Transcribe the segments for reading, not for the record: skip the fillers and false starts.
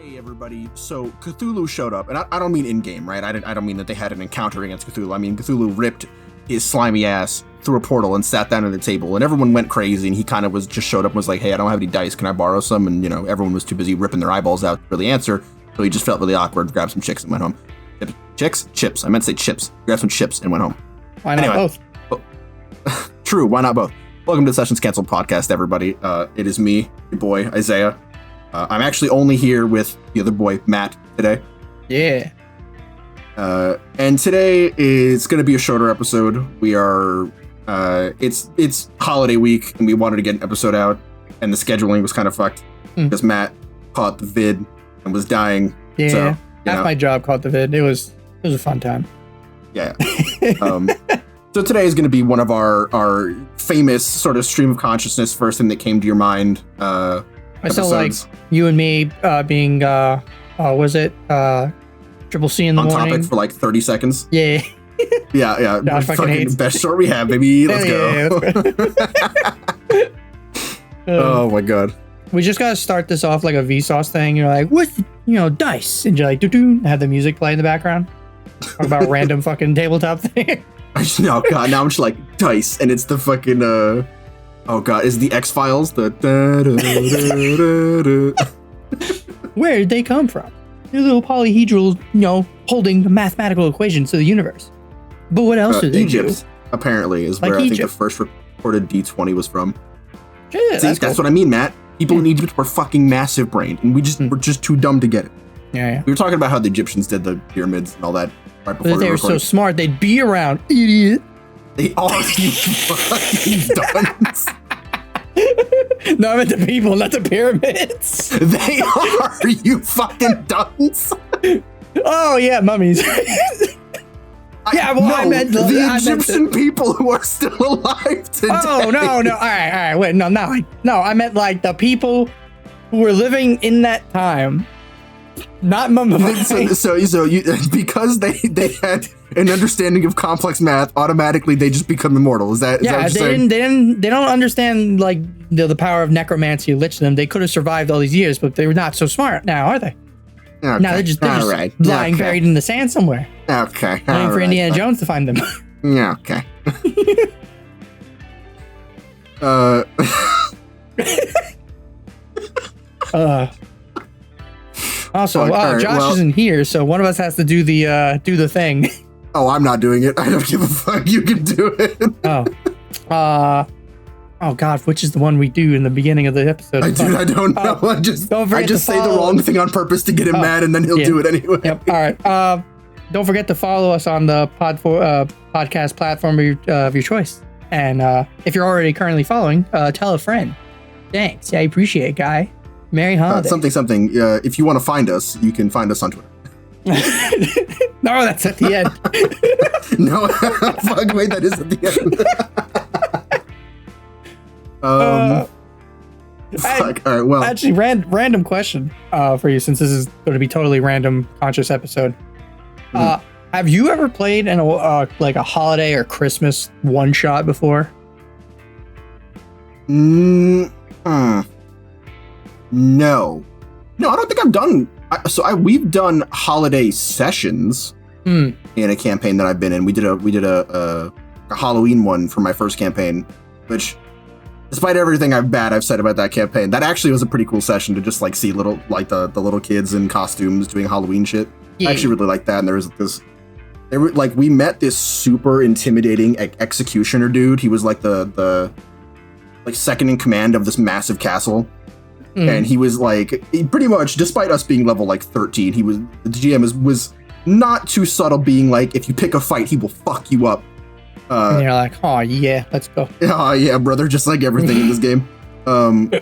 Hey everybody, so Cthulhu showed up, and I don't mean in-game, right? I don't mean that they had an encounter against Cthulhu. I mean Cthulhu ripped his slimy ass through a portal and sat down at the table, and everyone went crazy, and he kind of just showed up and was like, hey, I don't have any dice, can I borrow some? And, everyone was too busy ripping their eyeballs out to really answer, so he just felt really awkward, grabbed some chicks and went home. Chips? I meant to say chips. Grabbed some chips and went home. Why not both? True, why not both? Welcome to the Sessions Canceled podcast, everybody. It is me, your boy, Isaiah. I'm actually only here with the other boy, Matt, today. Yeah. And today is going to be a shorter episode. We are, it's holiday week, and we wanted to get an episode out, and the scheduling was kind of fucked because Matt caught the vid and was dying. Yeah, so, half my job caught the vid. It was a fun time. Yeah. So today is going to be one of our famous sort of stream of consciousness, first thing that came to your mind. I still like you and me being, was it Triple C in the morning? On topic for like 30 seconds. Yeah. Yeah. Josh fucking hates best short we have, baby. Let's go. Oh my god. We just gotta start this off like a Vsauce thing. You're like, what? Dice, and you're like, doo-doo, have the music play in the background. Talk about random fucking tabletop thing. No, God, now I'm just like dice, and it's the fucking oh god, is the X-Files the Where did they come from? They're little polyhedral, holding mathematical equations to the universe. But what else do they Egypt, do? Apparently, is like where Egypt. I think the first recorded D20 was from. Yeah, See, that's what I mean, Matt. People in Egypt were fucking massive brained, and we're just too dumb to get it. Yeah. We were talking about how the Egyptians did the pyramids and all that right before. But they were so smart, they'd be around, idiot. They are, you fucking dunce. No, I meant the people, not the pyramids. They are, you fucking dunce. Oh, yeah, mummies. I meant the Egyptian people who are still alive today. Oh, no. All right. Wait, no, I meant like the people who were living in that time. Not mummified. So you, because they had an understanding of complex math, automatically they just become immortal. Is that what you're saying? They don't understand like the power of necromancy lich them. They could have survived all these years, but they were not so smart now, are they? Okay. Now they're just lying buried in the sand somewhere. Okay. Waiting for Indiana Jones to find them. Yeah, okay. Also, Josh isn't here, so one of us has to do the thing. Oh, I'm not doing it. I don't give a fuck. You can do it. Oh God, which is the one we do in the beginning of the episode? I don't know. I just say the wrong thing on purpose to get him mad, and then he'll do it anyway. Yep. All right. Don't forget to follow us on the podcast platform of your choice. And if you're already currently following, tell a friend. Thanks. Yeah, I appreciate it, guy. Merry holiday. Something. If you want to find us, you can find us on Twitter. No, that's at the end. No, fuck, wait, that is at the end. Fuck, all right, well. Actually, random question for you, since this is going to be totally random conscious episode. Have you ever played in like a holiday or Christmas one shot before? No, I don't think I've done. We've done holiday sessions in a campaign that I've been in. We did a Halloween one for my first campaign, which, despite everything I've said about that campaign, that actually was a pretty cool session to just like see the little kids in costumes doing Halloween shit. Yeah. I actually really liked that. And we met this super intimidating executioner dude. He was like the second in command of this massive castle. And he was pretty much, despite us being level 13, the GM was not too subtle, being like, if you pick a fight, he will fuck you up. And you're like, oh yeah, let's go. Oh yeah, brother, just like everything in this game. And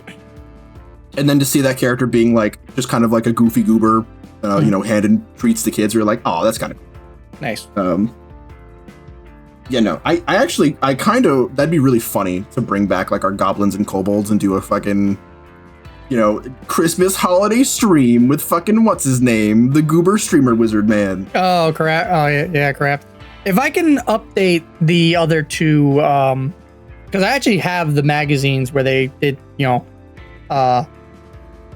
then to see that character being just kind of like a goofy goober, handing treats to kids, you're like, oh, that's kind of cool. Nice. Yeah, no, I actually that'd be really funny to bring back our goblins and kobolds and do a fucking, Christmas holiday stream with fucking what's his name, the goober streamer wizard man. Oh crap! Oh yeah, crap. If I can update the other two, because I actually have the magazines where they did,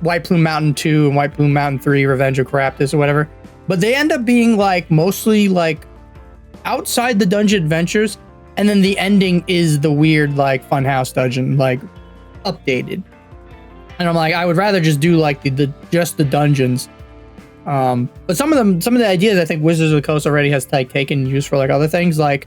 White Plume Mountain 2 and White Plume Mountain 3, Revenge of Caraptus or whatever. But they end up being like mostly like outside the dungeon adventures, and then the ending is the weird like funhouse dungeon, like updated. And I'm like, I would rather just do like just the dungeons. But some of the ideas I think Wizards of the Coast already has like taken and used for like other things, like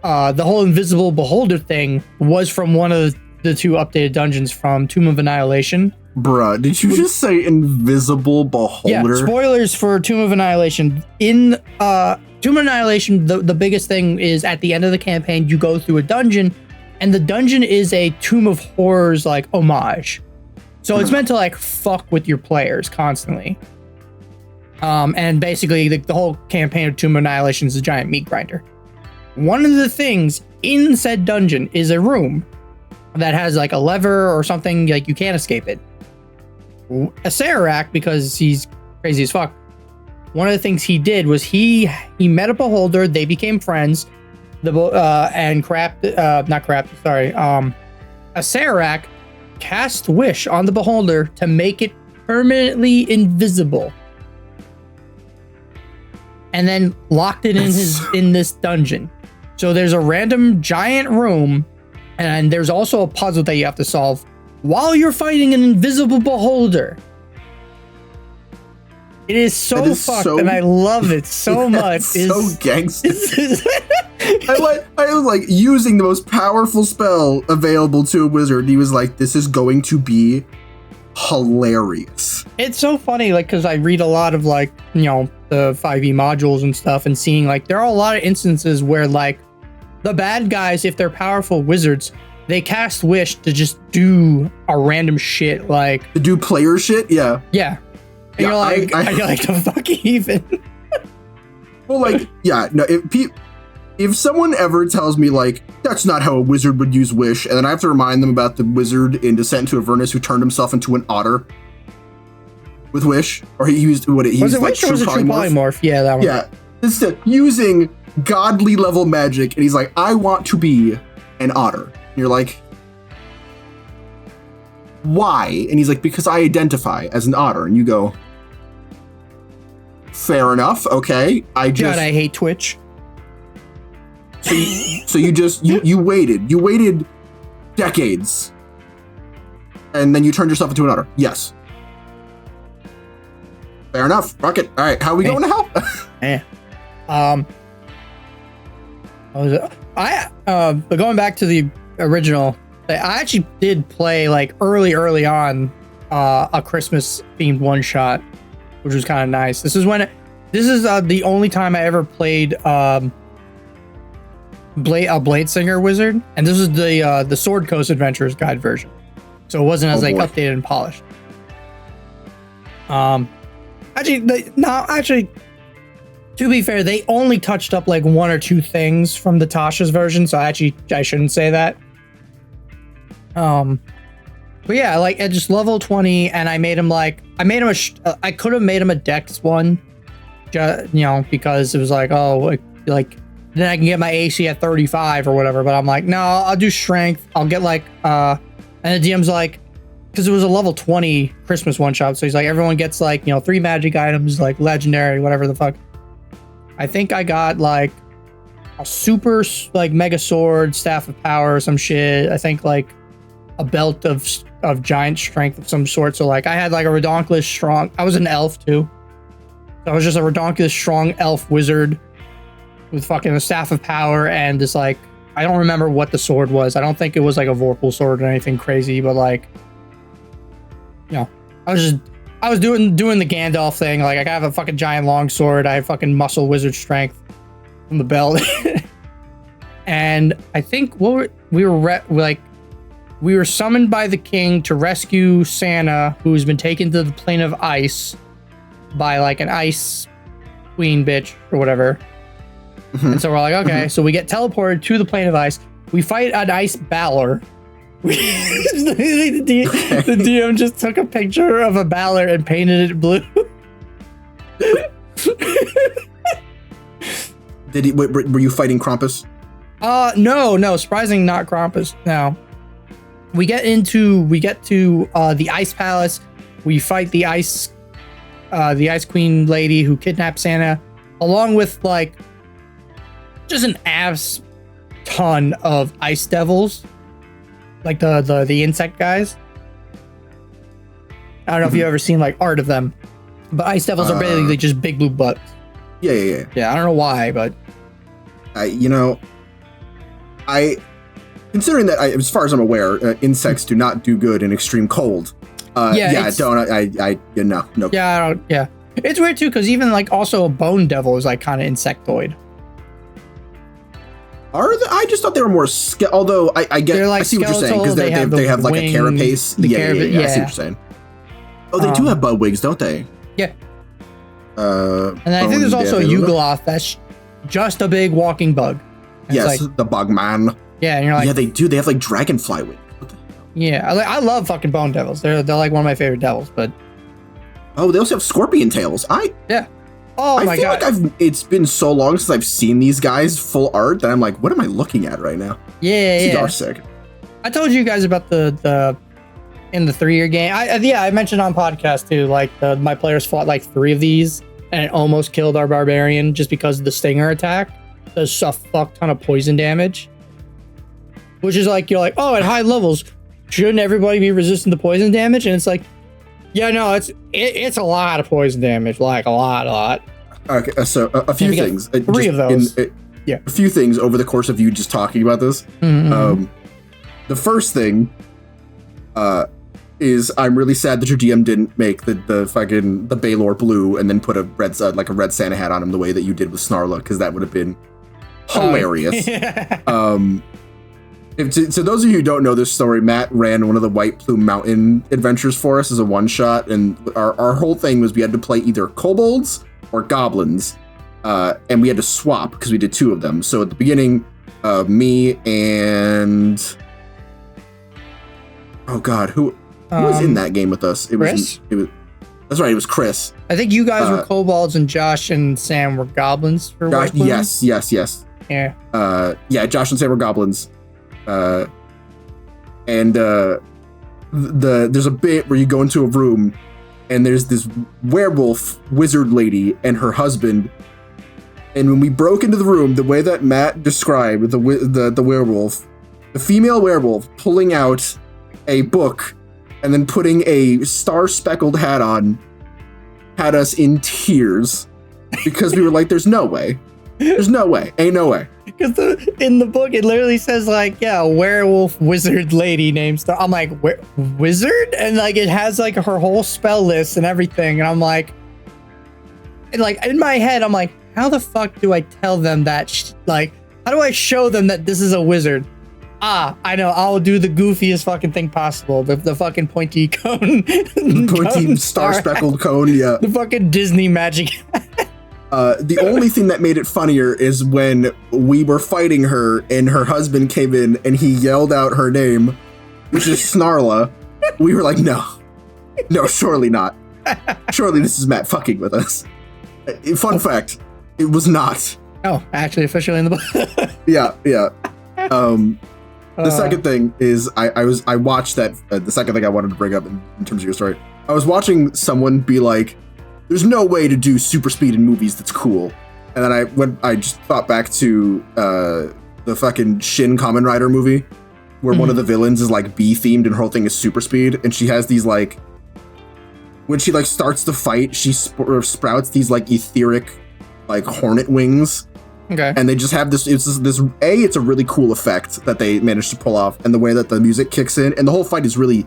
the whole Invisible Beholder thing was from one of the 2 updated dungeons from Tomb of Annihilation. Bruh, did you just say Invisible Beholder? Yeah, spoilers for Tomb of Annihilation. In Tomb of Annihilation, the biggest thing is at the end of the campaign, you go through a dungeon, and the dungeon is a Tomb of Horrors like homage. So it's meant to like fuck with your players constantly. And basically the whole campaign of Tomb of Annihilation is a giant meat grinder. One of the things in said dungeon is a room that has like a lever or something, like you can't escape it. A Sararak, because he's crazy as fuck, one of the things he did was he met a beholder, they became friends, a Sararak cast Wish on the beholder to make it permanently invisible, and then locked it in this dungeon. So there's a random giant room, and there's also a puzzle that you have to solve while you're fighting an invisible beholder. It is so fucked, and I love it so much. It's so gangster. I was like using the most powerful spell available to a wizard. He was like, "This is going to be hilarious." It's so funny, like, because I read a lot of like, you know, the 5e modules and stuff, and seeing like there are a lot of instances where like the bad guys, if they're powerful wizards, they cast Wish to just do a random shit, like to do player shit. Yeah. And you're like, are you like the fuck even? Well, like, yeah, no. If someone ever tells me like that's not how a wizard would use Wish, and then I have to remind them about the wizard in Descent into Avernus who turned himself into an otter with Wish, or he used what he was used it like Wish or was it True Polymorph? Yeah, that one. Yeah, instead using godly level magic, and he's like, I want to be an otter. And you're like, why? And he's like, because I identify as an otter. And you go, fair enough. Okay, God, I hate Twitch. So you waited decades, and then you turned yourself into an otter. Yes. Fair enough. Fuck it. All right, how are we going to help? But going back to the original, I actually did play like early on a Christmas themed one shot, which was kind of nice. This is the only time I ever played a Bladesinger wizard, and this is the Sword Coast Adventures Guide version, so it wasn't as updated and polished. Actually, to be fair, they only touched up like 1 or 2 things from the Tasha's version, so I shouldn't say that. But yeah, like at just level 20, and I made him I could have made him a Dex one, you know, because it was like, oh, like then I can get my AC at 35 or whatever. But I'm like, no, I'll do strength. I'll get like, and the DM's like, because it was a level 20 Christmas one shot, so he's like, everyone gets like, you know, 3 magic items, like legendary, whatever the fuck. I think I got like a super like mega sword, staff of power, or some shit. I think like a belt of giant strength of some sort. So like I had like a redonkulous strong. I was an elf too. So I was just a redonkulous strong elf wizard with fucking a staff of power and this like, I don't remember what the sword was. I don't think it was like a Vorpal sword or anything crazy, but like, you know, I was doing the Gandalf thing. Like I have a fucking giant long sword. I have fucking muscle wizard strength from the belt. And I think we were summoned by the king to rescue Santa, who's been taken to the plane of ice by like an ice queen bitch or whatever. Mm-hmm. And so we're like, okay, so we get teleported to the plane of ice. We fight an ice Balor. The DM just took a picture of a Balor and painted it blue. Were you fighting Krampus? No, surprising, not Krampus. No. We get to the Ice Palace, we fight the ice queen lady who kidnapped Santa, along with like just an ass ton of ice devils, like the insect guys. I don't know if you've ever seen like art of them, but ice devils are basically just big blue bugs. Yeah. Yeah, I don't know why, but considering that, as far as I'm aware, insects do not do good in extreme cold. No. Yeah, I don't. Yeah, it's weird too because even like also a bone devil is like kind of insectoid. Are they? I just thought they were more although I get, like, I see what you're saying, because they have like a carapace. Yeah, I see what you're saying. Oh, they do have bud wings, don't they? Yeah. And I think there's also a Yugoloth that's just a big walking bug. And yes, like, the bug man. Yeah, and you're like, yeah, they do. They have like dragonfly wings. What the hell? Yeah, I love fucking bone devils. They're like one of my favorite devils. But oh, they also have scorpion tails. Yeah. Oh my god! I feel like it's been so long since I've seen these guys full art that I'm like, what am I looking at right now? Yeah, these are sick. I told you guys about the in the 3-year game. I mentioned on podcast too. Like my players fought like 3 of these, and it almost killed our barbarian just because of the stinger attack. Does a fuck ton of poison damage, which is like, you're like, oh, at high levels, shouldn't everybody be resistant to poison damage? And it's like, yeah, no, it's a lot of poison damage, like a lot. Okay, so a few things. 3 of those. A few things over the course of you just talking about this. Mm-hmm. The first thing is I'm really sad that your GM didn't make the fucking the Baylor blue and then put a red Santa hat on him the way that you did with Snarla, because that would have been hilarious. To those of you who don't know this story, Matt ran one of the White Plume Mountain adventures for us as a one-shot, and our whole thing was we had to play either kobolds or goblins, and we had to swap because we did 2 of them. So at the beginning, me and oh god, who was in that game with us? Chris? That's right, it was Chris. I think you guys were kobolds and Josh and Sam were goblins for White Plume. Yes. Yeah. Josh and Sam were goblins. There's a bit where you go into a room and there's this werewolf wizard lady and her husband, and when we broke into the room, the way that Matt described the werewolf, the female werewolf pulling out a book and then putting a star-speckled hat on, had us in tears because we were like, there's no way, ain't no way. Because in the book, it literally says like, yeah, a werewolf wizard lady named Star. I'm like, wizard? And like, it has like her whole spell list and everything. And I'm like, in my head, I'm like, how the fuck do I tell them that? Like, how do I show them that this is a wizard? I know. I'll do the goofiest fucking thing possible. The fucking pointy cone. Pointy star-speckled cone, yeah. The fucking Disney magic. The only thing that made it funnier is when we were fighting her and her husband came in and he yelled out her name, which is Snarla. We were like, no, surely not. Surely this is Matt fucking with us. Fun fact, it was not. Oh, actually officially in the book. Yeah. The second thing is I watched that, the second thing I wanted to bring up in terms of your story, I was watching someone be like, there's no way to do super speed in movies that's cool. And then I just thought back to the fucking Shin Kamen Rider movie where one of the villains is like bee themed and her whole thing is super speed, and she has these like, when she like starts the fight, she sprouts these like etheric like hornet wings. Okay. And they just have this, it's a really cool effect that they managed to pull off, and the way that the music kicks in, and the whole fight is really,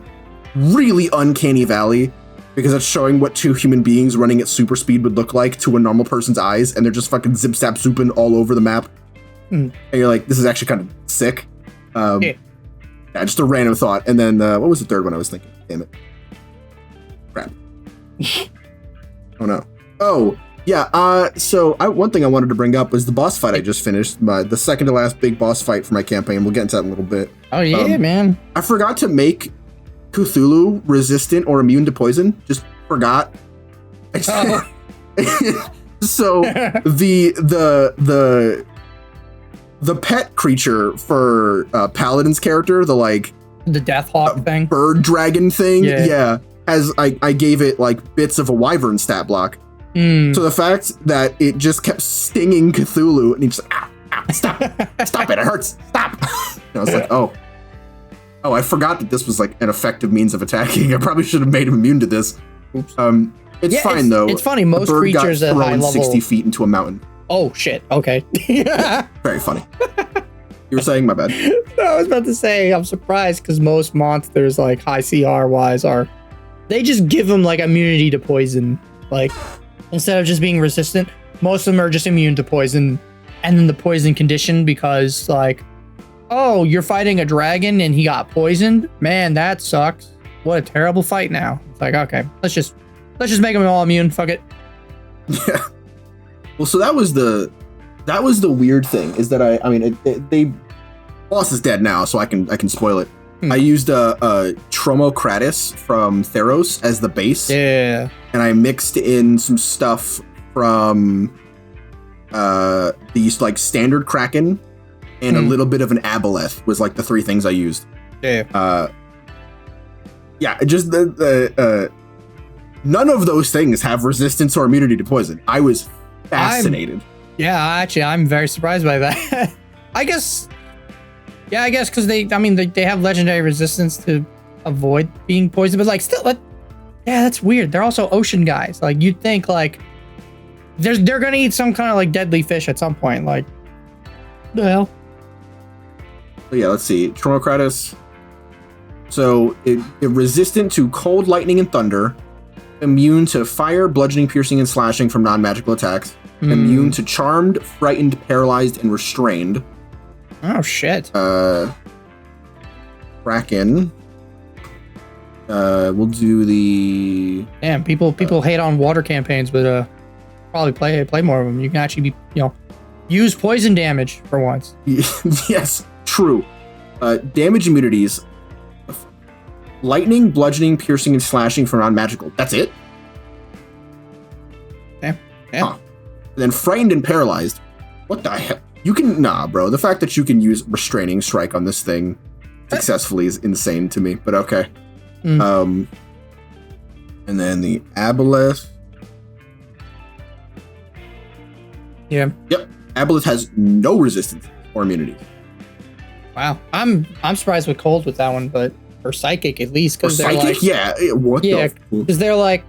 really uncanny valley, because it's showing what 2 human beings running at super speed would look like to a normal person's eyes, and they're just fucking zip zap zooping all over the map. And you're like, this is actually kind of sick. Yeah, just a random thought. And then what was the third one I was thinking? Damn it. Crap. Oh no. Oh, yeah. So one thing I wanted to bring up was the boss fight I just finished. The second to last big boss fight for my campaign. We'll get into that in a little bit. Oh yeah, man. I forgot to make Cthulhu resistant or immune to poison. Just forgot. So the pet creature for Paladin's character, the Death Hawk thing, bird dragon thing, yeah, as I gave it like bits of a wyvern stat block. So the fact that it just kept stinging Cthulhu and he just ow, stop it, it hurts, stop. And I was like, oh, I forgot that this was like an effective means of attacking. I probably should have made him immune to this. Oops. It's fine though. It's funny. Most creatures at high level 60 feet into a mountain. Oh shit. Okay. Very funny. You were saying, my bad. No, I was about to say I'm surprised because most monsters like high CR wise they just give them like immunity to poison. Like instead of just being resistant, most of them are just immune to poison, and then the poison condition because like, oh, you're fighting a dragon and he got poisoned. Man, that sucks. What a terrible fight now. It's like, okay, let's just make them all immune. Fuck it. Yeah. Well, so that was the weird thing is that they boss is dead now, so I can spoil it. I used a Tromokratis from Theros as the base. Yeah. And I mixed in some stuff from these like standard Kraken and a little bit of an Aboleth was like the three things I used. Yeah. Just none of those things have resistance or immunity to poison. I was fascinated. I'm very surprised by that. I guess because they have legendary resistance to avoid being poisoned, but like still, that's weird. They're also ocean guys. Like you'd think like they're gonna eat some kind of like deadly fish at some point. Like the hell. Yeah, let's see. Tromokratis. So it resistant to cold, lightning, and thunder. Immune to fire, bludgeoning, piercing, and slashing from non-magical attacks. Immune to charmed, frightened, paralyzed, and restrained. Oh shit. Kraken. We'll do the. Damn, people hate on water campaigns, but probably play more of them. You can actually use poison damage for once. Yes, true. Damage immunities. Lightning, bludgeoning, piercing, and slashing for non-magical. That's it? Yeah. Huh. Then frightened and paralyzed. What the hell? You can... Nah, bro. The fact that you can use restraining strike on this thing successfully is insane to me, but okay. And then the Aboleth. Yeah. Yep. Aboleth has no resistance or immunity. Wow. I'm surprised with cold with that one, but... Or psychic at least, because they're psychic? like because they're like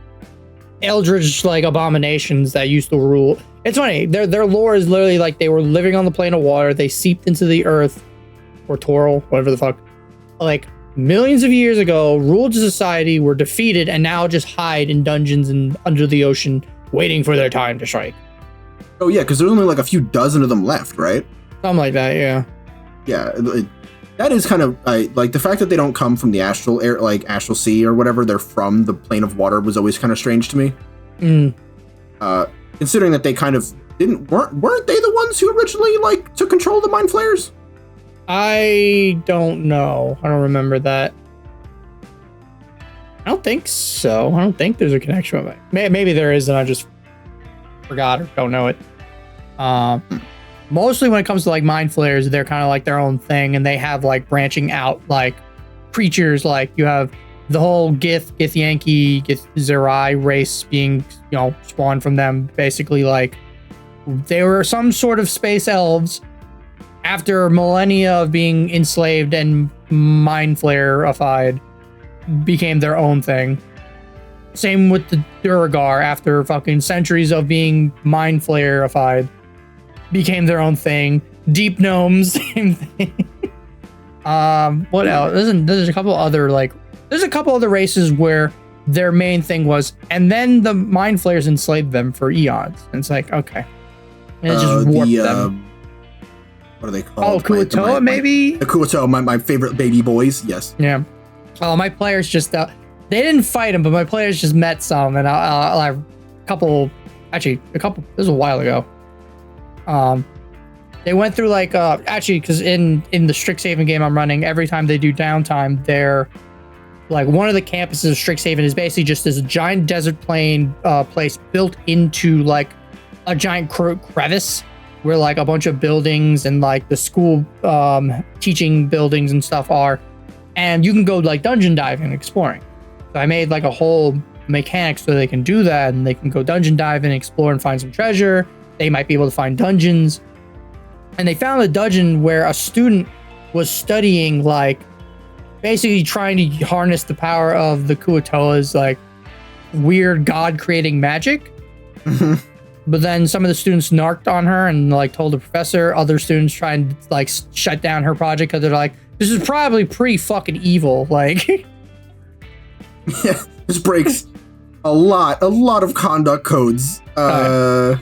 eldritch like abominations that used to rule. It's funny, their lore is literally like they were living on the plane of water, they seeped into the earth or Toral, whatever the fuck, like millions of years ago, ruled a society, were defeated, and now just hide in dungeons and under the ocean, waiting for their time to strike. Oh yeah, because there's only like a few dozen of them left, right? Something like that, yeah. Yeah. That is kind of like the fact that they don't come from the astral air, like astral sea or whatever. They're from the plane of water was always kind of strange to me. Considering that they kind of weren't they the ones who originally like took control of the mind flayers? I don't know. I don't remember that. I don't think so. I don't think there's a connection with it. Maybe there is, and I just forgot or don't know it. Mostly when it comes to like mind flayers, they're kind of like their own thing, and they have like branching out like creatures. Like you have the whole Githyanki, Githzerai race being, spawned from them. Basically, like they were some sort of space elves after millennia of being enslaved and mind flayer-ified, became their own thing. Same with the Duragar after fucking centuries of being mind flayer-ified. Became their own thing. Deep gnomes, same thing. What else? There's a couple other races where their main thing was, and then the mind flayers enslaved them for eons. And it's like, okay, and it just warped them. What are they called? Oh, Kuatoa, maybe. The Kuatoa, my favorite baby boys. Yes. Yeah. Oh, my players just they didn't fight them, but my players just met some, and a couple. This was a while ago. They went through like because in the Strixhaven game I'm running, every time they do downtime, they're like one of the campuses of Strixhaven is basically just this giant desert plain place built into like a giant crevice where like a bunch of buildings and like the school teaching buildings and stuff are, and you can go like dungeon diving and exploring. So I made like a whole mechanic so they can do that, and they can go dungeon diving, explore, and find some treasure. They might be able to find dungeons. And they found a dungeon where a student was studying, like, basically trying to harness the power of the Kuo-toa's, like, weird god-creating magic. But then some of the students narked on her and, like, told the professor. Other students trying to, like, shut down her project because they're like, this is probably pretty fucking evil. Like, yeah, this breaks a lot of conduct codes. But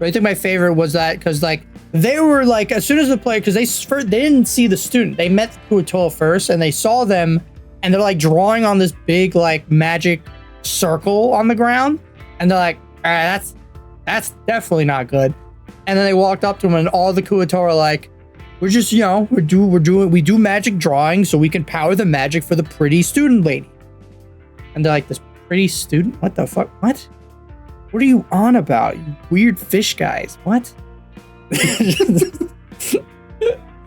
I think my favorite was that because, like, they were like, as soon as the player, because they didn't see the student, they met the Kuo-toa first, and they saw them, and they're like drawing on this big like magic circle on the ground, and they're like, all right, that's definitely not good. And then they walked up to him, and all the Kuo-toa are like, we're just, you know, we do magic drawing so we can power the magic for the pretty student lady. And they're like, this pretty student? What the fuck? What are you on about? You weird fish guys. What? And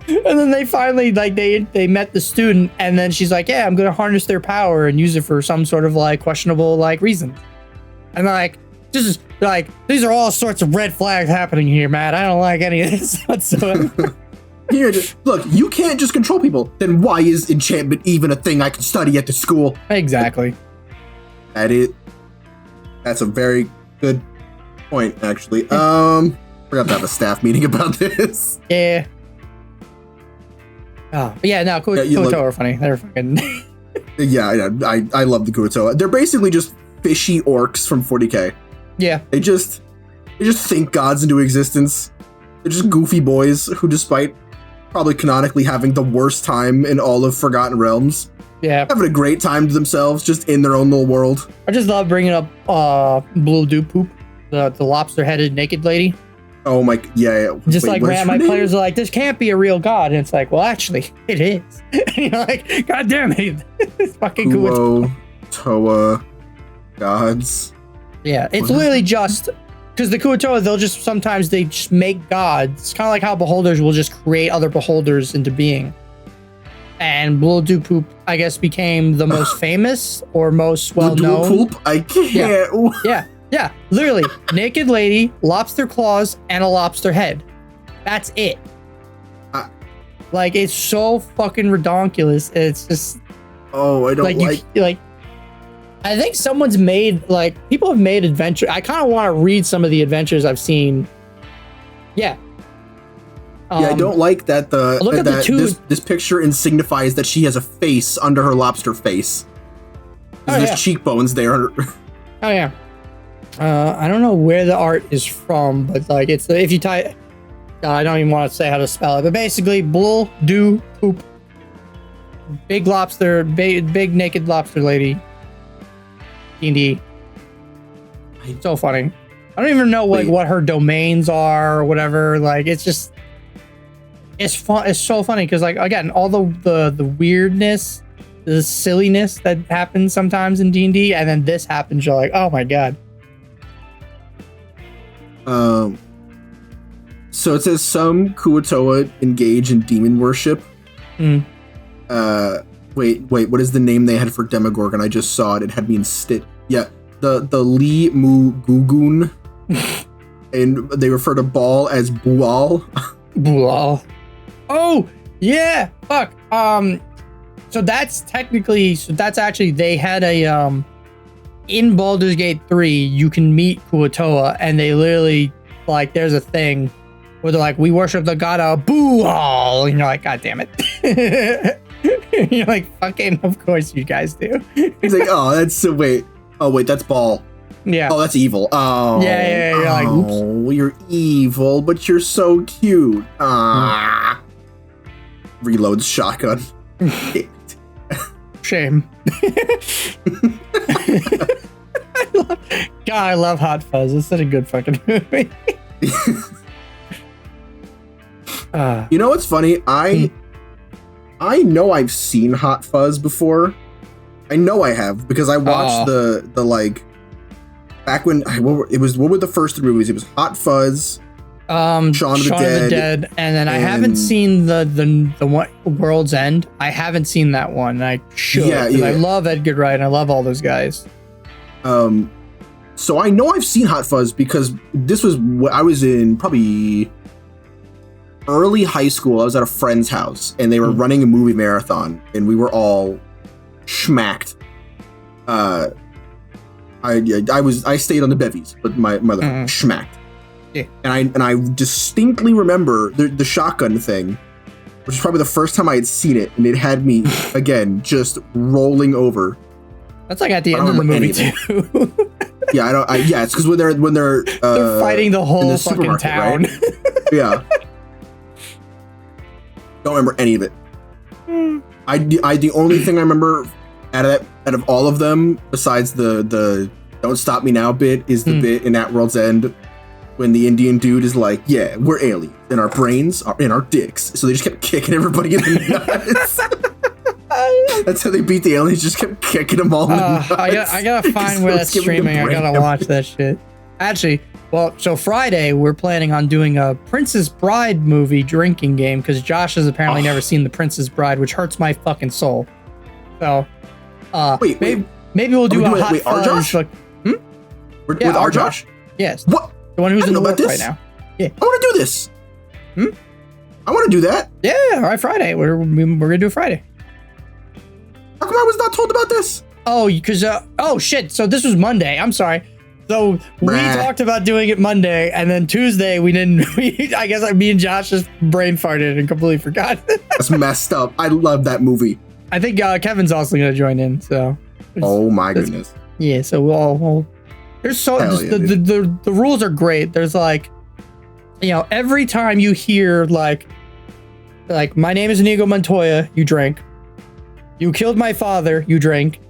then they finally, like, they met the student, and then she's like, yeah, I'm gonna harness their power and use it for some sort of like questionable like reason. And they're like, these are all sorts of red flags happening here, Matt. I don't like any of this whatsoever. Here, look, you can't just control people. Then why is enchantment even a thing I can study at the school? Exactly. That's a very good point, actually. Forgot to have a staff meeting about this. Yeah. Oh, but yeah, no, Kuo-toa are funny. They're fucking. Yeah, I love the Kuo-toa. They're basically just fishy orcs from 40K. Yeah. They just think gods into existence. They're just goofy boys who, despite probably canonically having the worst time in all of Forgotten Realms, having a great time to themselves, just in their own little world. I just love bringing up Blue Do Poop, the lobster-headed naked lady. Oh my, yeah. Just like, man, my players are like, this can't be a real god. And it's like, well, actually, it is. And you're like, god damn it. It's fucking cool. Kuo-toa gods. Yeah, it's literally just, because the Kuo-toa, they just make gods. It's kind of like how beholders will just create other beholders into being. And Blue Do Poop, I guess, became the most famous or most well-known. Blue Poop? I can't. Yeah, literally, naked lady, lobster claws, and a lobster head. That's it. Like, it's so fucking redonkulous. It's just. Oh, I don't like. I think someone's made, like, people have made adventure. I kind of want to read some of the adventures I've seen. Yeah. Yeah, I don't like that this picture signifies that she has a face under her lobster face. There's cheekbones there. Oh, yeah. I don't know where the art is from, but like if you type, I don't even want to say how to spell it, but basically, Blue Do Poop, big lobster, big naked lobster lady, D&D. So funny. I don't even know what her domains are or whatever. Like, it's just, it's fun. It's so funny because, like, again, all the weirdness, the silliness that happens sometimes in D&D, and then this happens. You're like, oh my god. So it says some Kuo-toa engage in demon worship. Mm. Wait, what is the name they had for Demogorgon? I just saw it. It had me in Yeah, the Li Mu Gugun. And they refer to Baal as Bual. Bual. Oh, yeah. Fuck. So that's actually, they had a, in Baldur's Gate 3, you can meet Kuo-toa, and they literally, like, there's a thing where they're like, we worship the god of Bual, and you're like, god damn it. You're like, fucking, of course you guys do. He's like, oh, that's so, wait, that's Baal. Yeah. Oh, that's evil. Oh. Yeah, you're like, oops. Oh, you're evil, but you're so cute. Ah. Reloads shotgun. Shame. I love Hot Fuzz. It's such a good fucking movie. You know what's funny? I know I've seen Hot Fuzz before. I know I have because I watched the like back when what were the first three movies? It was Hot Fuzz, Shaun of the Dead, and then I haven't seen the one, World's End. I haven't seen that one. I should. Yeah. I love Edgar Wright. And I love all those guys. So I know I've seen Hot Fuzz because this was what I was in probably early high school. I was at a friend's house and they were running a movie marathon and we were all schmacked. I stayed on the bevies, but my mother schmacked. Yeah. And I distinctly remember the shotgun thing, which is probably the first time I had seen it, and it had me again just rolling over. That's like at the end of the movie too. Yeah, it's because when they're fighting the whole fucking town. Right? Yeah. Don't remember any of it. I the only thing I remember out of all of them, besides the "Don't Stop Me Now" bit, is the bit in At World's End when the Indian dude is like, "Yeah, we're aliens, and our brains are in our dicks." So they just kept kicking everybody in the nuts. That's how they beat the aliens. Just kept kicking them all in the nuts. I gotta find where that's streaming. I gotta watch that shit. Actually, well, so Friday we're planning on doing a Princess Bride movie drinking game because Josh has apparently never seen The Princess Bride, which hurts my fucking soul. So, maybe we'll do a Hot Fuzz. With our Josh? Yes. What? The one who's in the work right now. Yeah. I want to do this. I want to do that. Yeah. All right. Friday. We're gonna do it Friday. How come I was not told about this? Oh, because shit. So this was Monday. I'm sorry. So we talked about doing it Monday, and then Tuesday we didn't. I guess me and Josh just brain farted and completely forgot. That's messed up. I love that movie. I think Kevin's also gonna join in. So. Oh my goodness. Yeah. So we'll all. There's the rules are great. There's like, every time you hear like my name is Inigo Montoya, you drink. You killed my father, you drink.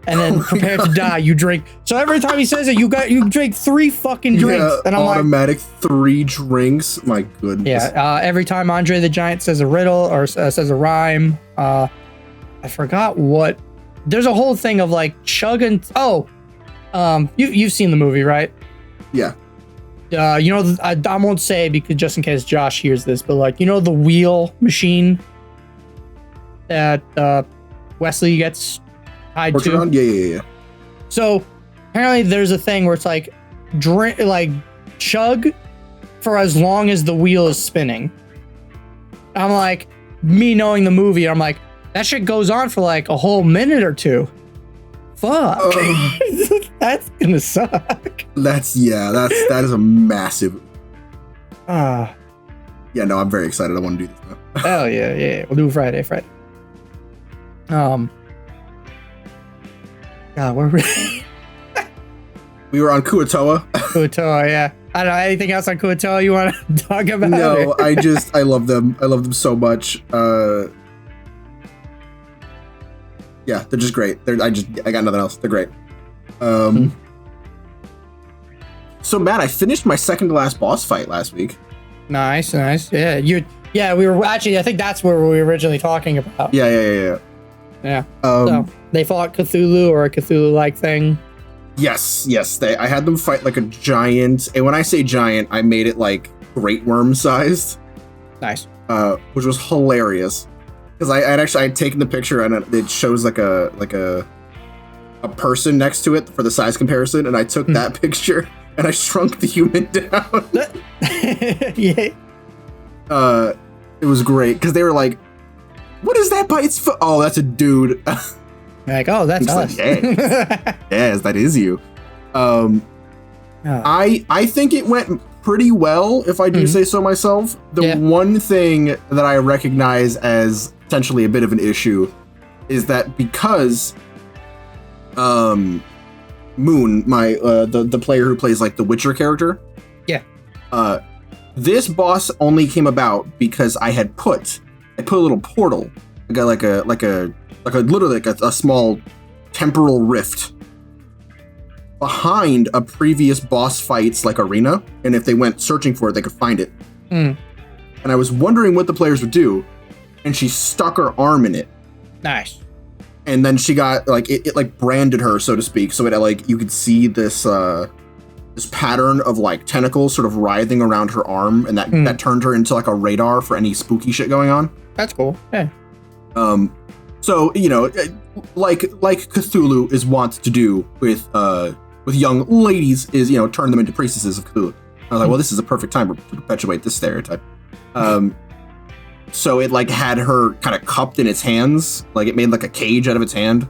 And then prepare to die, you drink. So every time he says it, you drink 3 fucking drinks. Yeah, and I'm automatic 3 drinks. My goodness. Yeah. Every time Andre the Giant says a riddle or says a rhyme, I forgot what. There's a whole thing of like chugging. You've seen the movie, right? Yeah. I won't say because just in case Josh hears this, but like the wheel machine that Wesley gets tied to. Yeah. So apparently there's a thing where it's like chug for as long as the wheel is spinning. I'm like, me knowing the movie, I'm like, that shit goes on for like a whole minute or 2. Fuck. That's gonna suck. That is a massive. Yeah, no, I'm very excited. I want to do this now. Hell yeah. We'll do it Friday. God, where were we? We were on Kuatoa. Kuatoa, yeah. I don't know, anything else on Kuatoa you want to talk about? No, I love them. I love them so much. Yeah, they're just great. I got nothing else. They're great. So Matt, I finished my second to last boss fight last week. Nice. Yeah, we were actually, I think that's where we were originally talking about. Yeah. So they fought Cthulhu or a Cthulhu-like thing. Yes. I had them fight like a giant, and when I say giant, I made it like great worm sized. Nice. Which was hilarious. Because I'd taken the picture and it shows like a person next to it for the size comparison, and I took that picture and I shrunk the human down. Yeah. It was great because they were like, "What is that by its foot?" Oh, that's a dude. Like, oh, that's us. Like, yes, that is you. I think it went pretty well, if I do say so myself. The one thing that I recognize as potentially a bit of an issue is that because Moon, the player who plays like the Witcher character, this boss only came about because I put a little portal, like a small temporal rift behind a previous boss fight's like arena, and if they went searching for it, they could find it. And I was wondering what the players would do, and she stuck her arm in it. Nice. And then she got like it like branded her, so to speak, so it like you could see this pattern of like tentacles sort of writhing around her arm, and that turned her into like a radar for any spooky shit going on. That's cool. Yeah. So like Cthulhu is wont to do with young ladies, is turn them into priestesses of Cthulhu. I was like, well, this is a perfect time to perpetuate this stereotype. So it like had her kind of cupped in its hands, like it made like a cage out of its hand,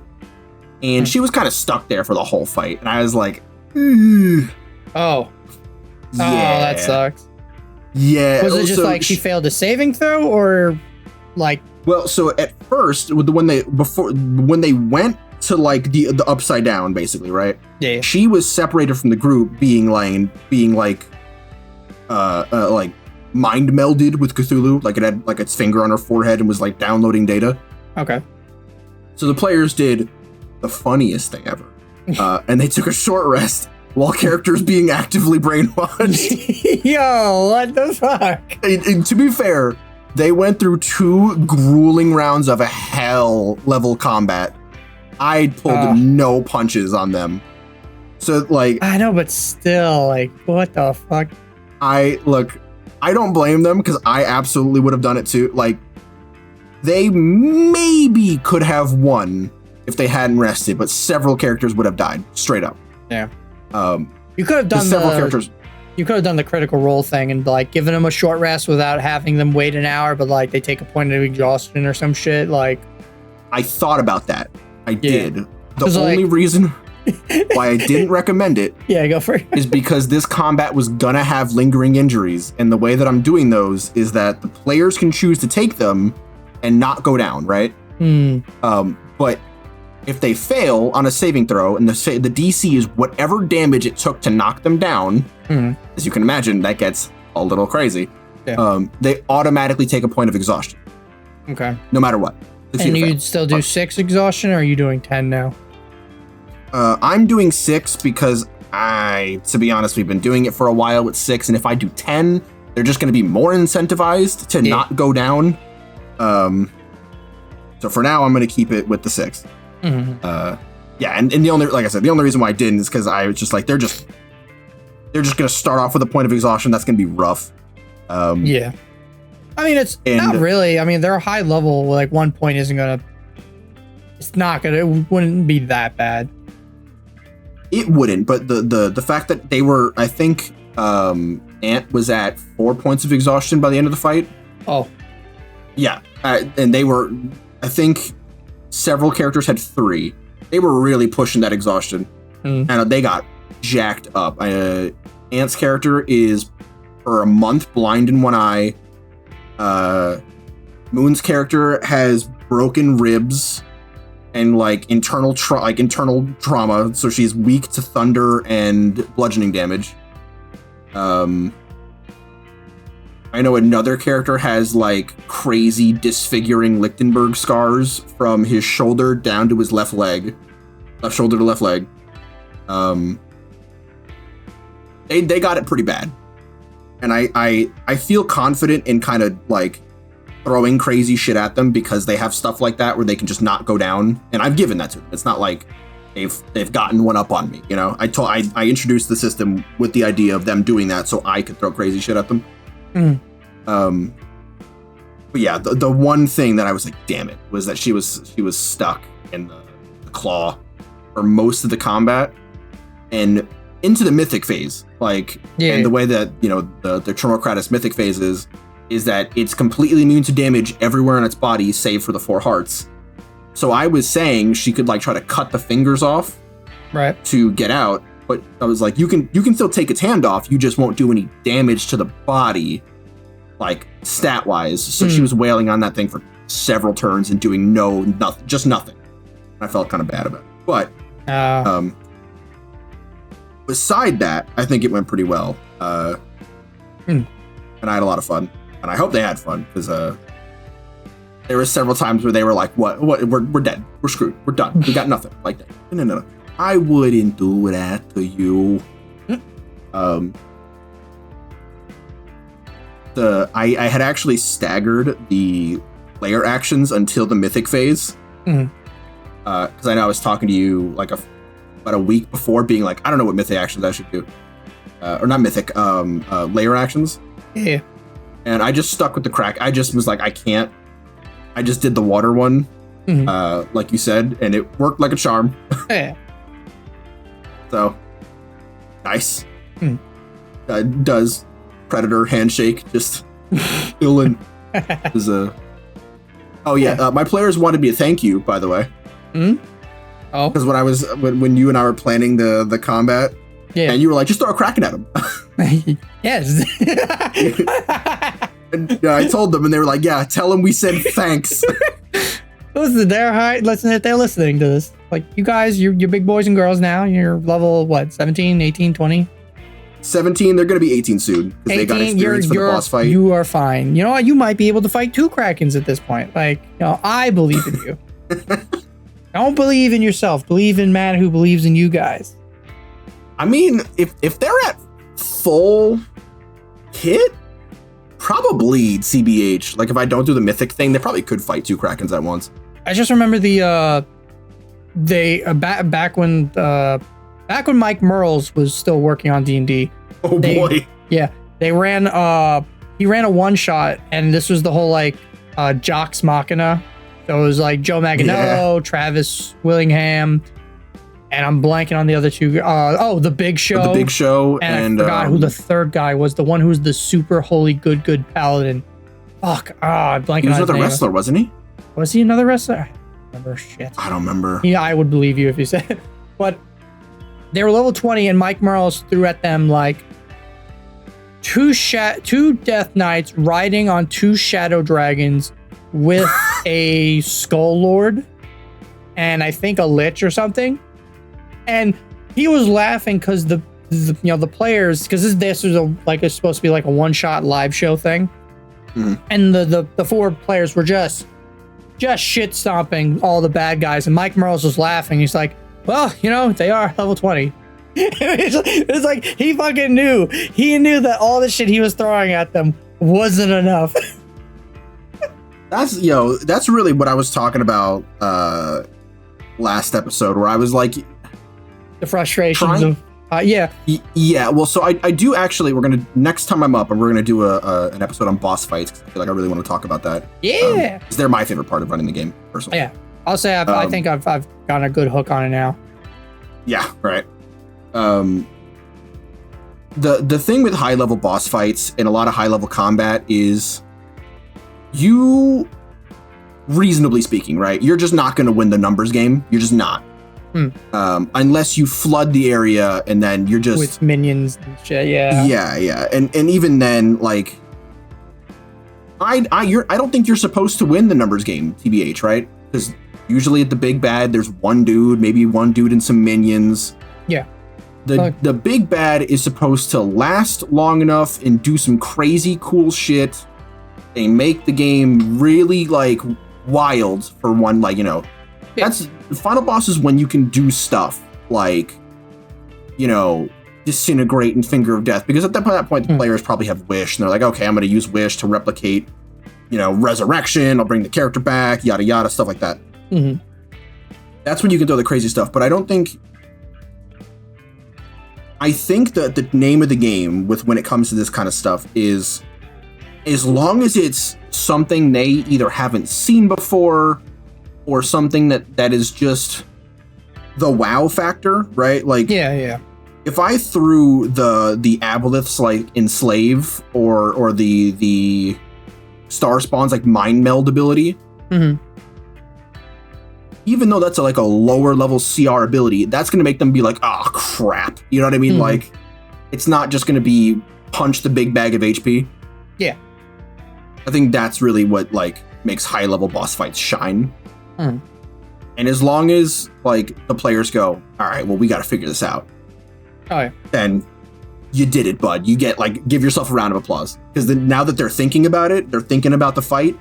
and she was kind of stuck there for the whole fight. And I was like, ugh. Oh, that sucks. Yeah. Was it just like she failed a saving throw, or like? Well, so at first, when they went to like the upside down, basically, right? Yeah. She was separated from the group, being like mind melded with Cthulhu, like it had like its finger on her forehead and was like downloading data. Okay. So the players did the funniest thing ever, and they took a short rest while characters being actively brainwashed. Yo, what the fuck? And to be fair, they went through 2 grueling rounds of a hell level combat. I pulled no punches on them. So like, I know, but still, like, what the fuck? I don't blame them, because I absolutely would have done it too. Like, they maybe could have won if they hadn't rested, but several characters would have died straight up. Yeah. You could have done several characters. You could have done the critical role thing and like given them a short rest without having them wait an hour, but like they take a point of exhaustion or some shit. Like, I thought about that. I did. The only reason why I didn't recommend it, go for it, is because this combat was gonna have lingering injuries, and the way that I'm doing those is that the players can choose to take them and not go down, right? But if they fail on a saving throw, and the DC is whatever damage it took to knock them down, as you can imagine, that gets a little crazy. Yeah. They automatically take a point of exhaustion. Okay. No matter what. And you'd still do 6 exhaustion, or are you doing 10 now? I'm doing 6 because to be honest, we've been doing it for a while with 6, and if I do 10, they're just going to be more incentivized to not go down. So for now, I'm going to keep it with the 6. And the only, like I said, the only reason why I didn't is because I was just like, they're just going to start off with a point of exhaustion. That's going to be rough. Yeah. I mean, it's not really. I mean, they're high level. Like 1 point isn't going to. It's not going to. It wouldn't be that bad. It wouldn't, but the fact that they were, I think, Ant was at 4 points of exhaustion by the end of the fight. Oh. Yeah. And they were, I think, several characters had 3. They were really pushing that exhaustion. And they got jacked up. Ant's character is, for a month, blind in one eye. Moon's character has broken ribs and like internal trauma, so she's weak to thunder and bludgeoning damage. I know another character has like crazy disfiguring Lichtenberg scars from his shoulder down to his left shoulder to left leg. They got it pretty bad. And I feel confident in kind of like throwing crazy shit at them because they have stuff like that where they can just not go down. And I've given that to them. It's not like they've gotten one up on me. You know, I introduced the system with the idea of them doing that so I could throw crazy shit at them. But yeah, the one thing that I was like, damn it, was that she was stuck in the claw for most of the combat and into the mythic phase. And the way that, you know, the Tromocratus mythic phase is that it's completely immune to damage everywhere in its body save for the 4 hearts. So I was saying she could like try to cut the fingers off to get out, but I was like, you can still take its hand off, you just won't do any damage to the body, like stat wise. So she was wailing on that thing for several turns and doing nothing. I felt kind of bad about it. But beside that, I think it went pretty well. And I had a lot of fun. And I hope they had fun, because there were several times where they were like, what, we're dead. We're screwed. We're done. We got nothing. Like that. No. I wouldn't do that to you. I had actually staggered the player actions until the mythic phase. Because I know I was talking to you like about a week before, being like, I don't know what mythic actions I should do. or not mythic, layer actions. Yeah. And I just stuck with the crack. I just was like, I can't. I just did the water one, like you said, and it worked like a charm. Yeah. So, nice. Does Predator handshake just Dylan is a. Oh yeah, my players wanted me to thank you, by the way. Oh, because when you and I were planning the combat, and you were like, just throw a Kraken at him. Yes. And, I told them, and they were like, yeah, tell them we said thanks. Listen, if they're listening to this, like, you guys, you're big boys and girls now. You're level, what, 17, 18, 20? 17, they're going to be 18 soon, because they got experience for the boss fight. You are fine. You know what? You might be able to fight 2 Krakens at this point. Like, I believe in you. Don't believe in yourself. Believe in Matt, who believes in you guys. I mean, if they're at full hit, probably CBH. Like, if I don't do the mythic thing, they probably could fight 2 Krakens at once. I just remember back when Mike Merles was still working on D&D. Oh boy. Yeah, they ran he ran a one shot, and this was the whole like Jox Machina. So it was like Joe Manganiello, Travis Willingham, and I'm blanking on the other 2. The Big Show. The Big Show, and I forgot who the third guy was. The one who was the super holy good paladin. Fuck. I'm blanking on his name. He was another wrestler, wasn't he? Was he another wrestler? I don't remember shit. I don't remember. Yeah, I would believe you if you said it. But they were level 20, and Mike Merles threw at them like 2 Death Knights riding on 2 Shadow Dragons with a Skull Lord and I think a Lich or something. And he was laughing because the players, because this was it's supposed to be like a one-shot live show thing. And the 4 players were just shit stomping all the bad guys, and Mike Merles was laughing. He's like, well, they are level 20. It's like he fucking knew. He knew that all the shit he was throwing at them wasn't enough. That's really what I was talking about last episode, where I was like, the frustrations of yeah. Well, so I do actually. Next time I'm up, and we're gonna do an episode on boss fights, because I feel like I really want to talk about that. Yeah, because they're my favorite part of running the game, personally. Yeah, I'll say I think I've gotten a good hook on it now. Yeah, right. The thing with high level boss fights and a lot of high level combat is, you, reasonably speaking, right? You're just not gonna win the numbers game. You're just not. Unless you flood the area, and then you're just with minions and shit. Yeah. And even then, like, I don't think you're supposed to win the numbers game, TBH, right? Because usually at the big bad, there's one dude, maybe one dude and some minions. Yeah. The big bad is supposed to last long enough and do some crazy cool shit. They make the game really like wild for one, like, that's final boss is when you can do stuff like, disintegrate and finger of death, because at that point the players probably have wish, and they're like, okay, I'm going to use wish to replicate, resurrection. I'll bring the character back, yada yada, stuff like that. That's when you can throw the crazy stuff. But I think that the name of the game when it comes to this kind of stuff is, as long as it's something they either haven't seen before, or something that is just the wow factor, right? Like, yeah. If I threw the aboleths like enslave or the star spawns like mind meld ability, even though that's like a lower level CR ability, that's going to make them be like, oh crap, you know what I mean? Like, it's not just going to be punch the big bag of HP. Yeah, I think that's really what like makes high level boss fights shine. And as long as like the players go, all right, well, we got to figure this out. Oh yeah. Then you did it, bud. You get give yourself a round of applause, because then now that they're thinking about it, they're thinking about the fight.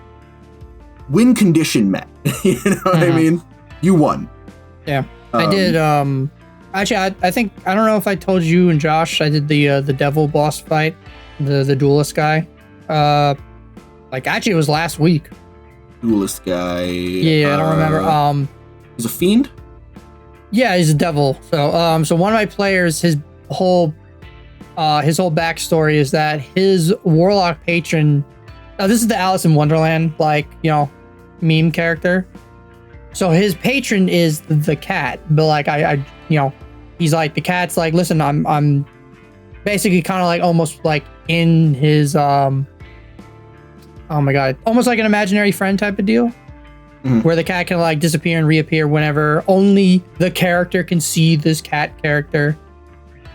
Win condition met. You know what I mean? You won. Yeah, I did. Actually, I think, I don't know if I told you and Josh, I did the devil boss fight, the duelist guy. Actually, it was last week. Duelist guy. Yeah, I don't remember. He's a fiend? Yeah, he's a devil. So one of my players, his whole his whole backstory is that his warlock patron. Now this is the Alice in Wonderland, like, you know, meme character. So his patron is the cat, but like I you know, he's like, the cat's like, listen, I'm basically kind of like almost like in his oh my god, almost like an imaginary friend type of deal. Where the cat can like disappear and reappear whenever only the character can see this cat character.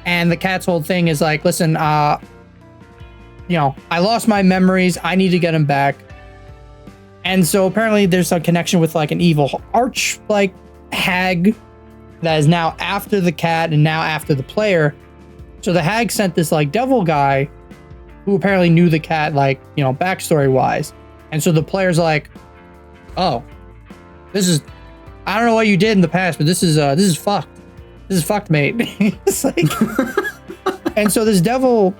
And the cat's whole thing is like, listen, you know, I lost my memories. I need to get them back. And so apparently there's a connection with like an evil arch like hag that is now after the cat and now after the player. So the hag sent this like devil guy who apparently knew the cat, like, you know, backstory wise. And so the player's like, oh, this is, I don't know what you did in the past, but this is fucked. This is fucked, mate. It's like, and so this devil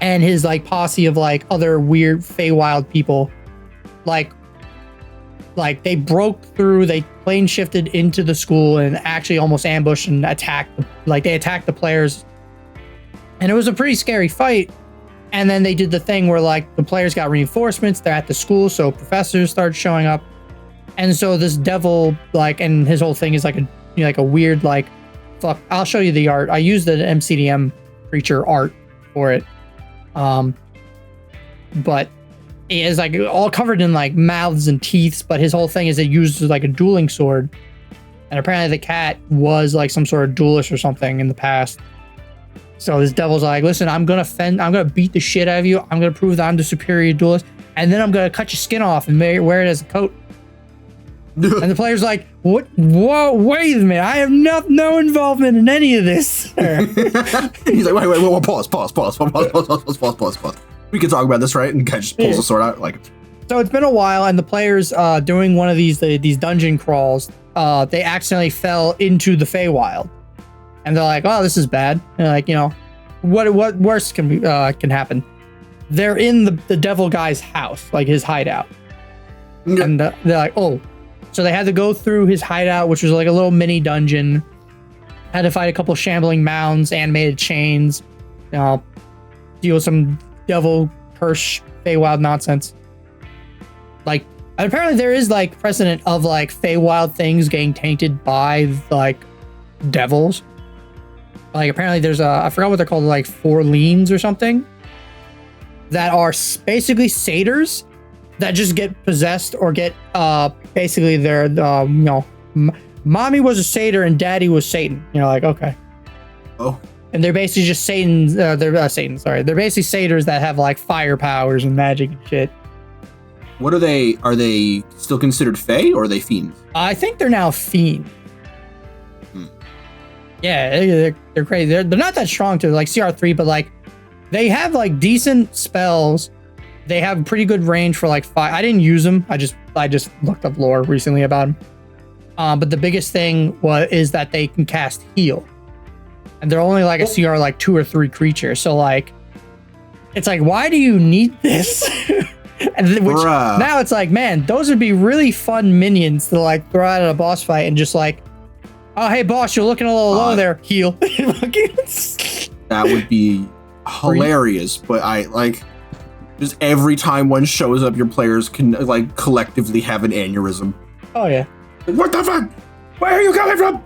and his like posse of like other weird Feywild people, like they broke through, they plane shifted into the school and actually almost ambushed and attacked, like they attacked the players. And it was a pretty scary fight. And then they did the thing where like the players got reinforcements. They're at the school, so professors started showing up. And so this devil, like, and his whole thing is like a, you know, like a weird, like, fuck. I'll show you the art. I used the MCDM creature art for it, but it is like all covered in like mouths and teeth. But his whole thing is it uses like a dueling sword, and apparently the cat was like some sort of duelist or something in the past. So this devil's like, listen, I'm gonna beat the shit out of you. I'm gonna prove that I'm the superior duelist, and then I'm gonna cut your skin off and wear it as a coat. And the player's like, what? Whoa, wait a minute. I have no involvement in any of this. He's like, wait, pause. We can talk about this, right? And the guy just pulls the sword out. Like, so it's been a while, and the players doing one of these dungeon crawls, they accidentally fell into the Feywild. And they're like, oh, this is bad. And they're like, you know, what worse can happen? They're in the devil guy's house, like his hideout. Yeah. And they're like, oh. So they had to go through his hideout, which was like a little mini dungeon. Had to fight a couple shambling mounds, animated chains, deal with some devil curse Feywild nonsense. Like, apparently there is like precedent of like Feywild things getting tainted by like devils. Like apparently there's I forgot what they're called, like Forleans or something, that are basically satyrs that just get possessed or get basically their you know, mommy was a satyr and daddy was Satan. You know, like, okay. Oh. And they're basically just Satans. They're Satan. Sorry, they're basically satyrs that have like fire powers and magic and shit. What are they? Are they still considered Fey or are they fiends? I think they're now fiends. Yeah, they're crazy. They're not that strong to like CR3, but like they have like decent spells. They have pretty good range for like fire. I didn't use them. I just looked up lore recently about them. But the biggest thing is that they can cast heal, and they're only like a CR like 2 or 3 creatures. So like, it's like, why do you need this? Now it's like, man, those would be really fun minions to like throw out at a boss fight and just like, oh hey boss, you're looking a little low there. Heal. That would be hilarious. But I like. Just every time one shows up, your players can like collectively have an aneurysm. Oh yeah. What the fuck? Where are you coming from?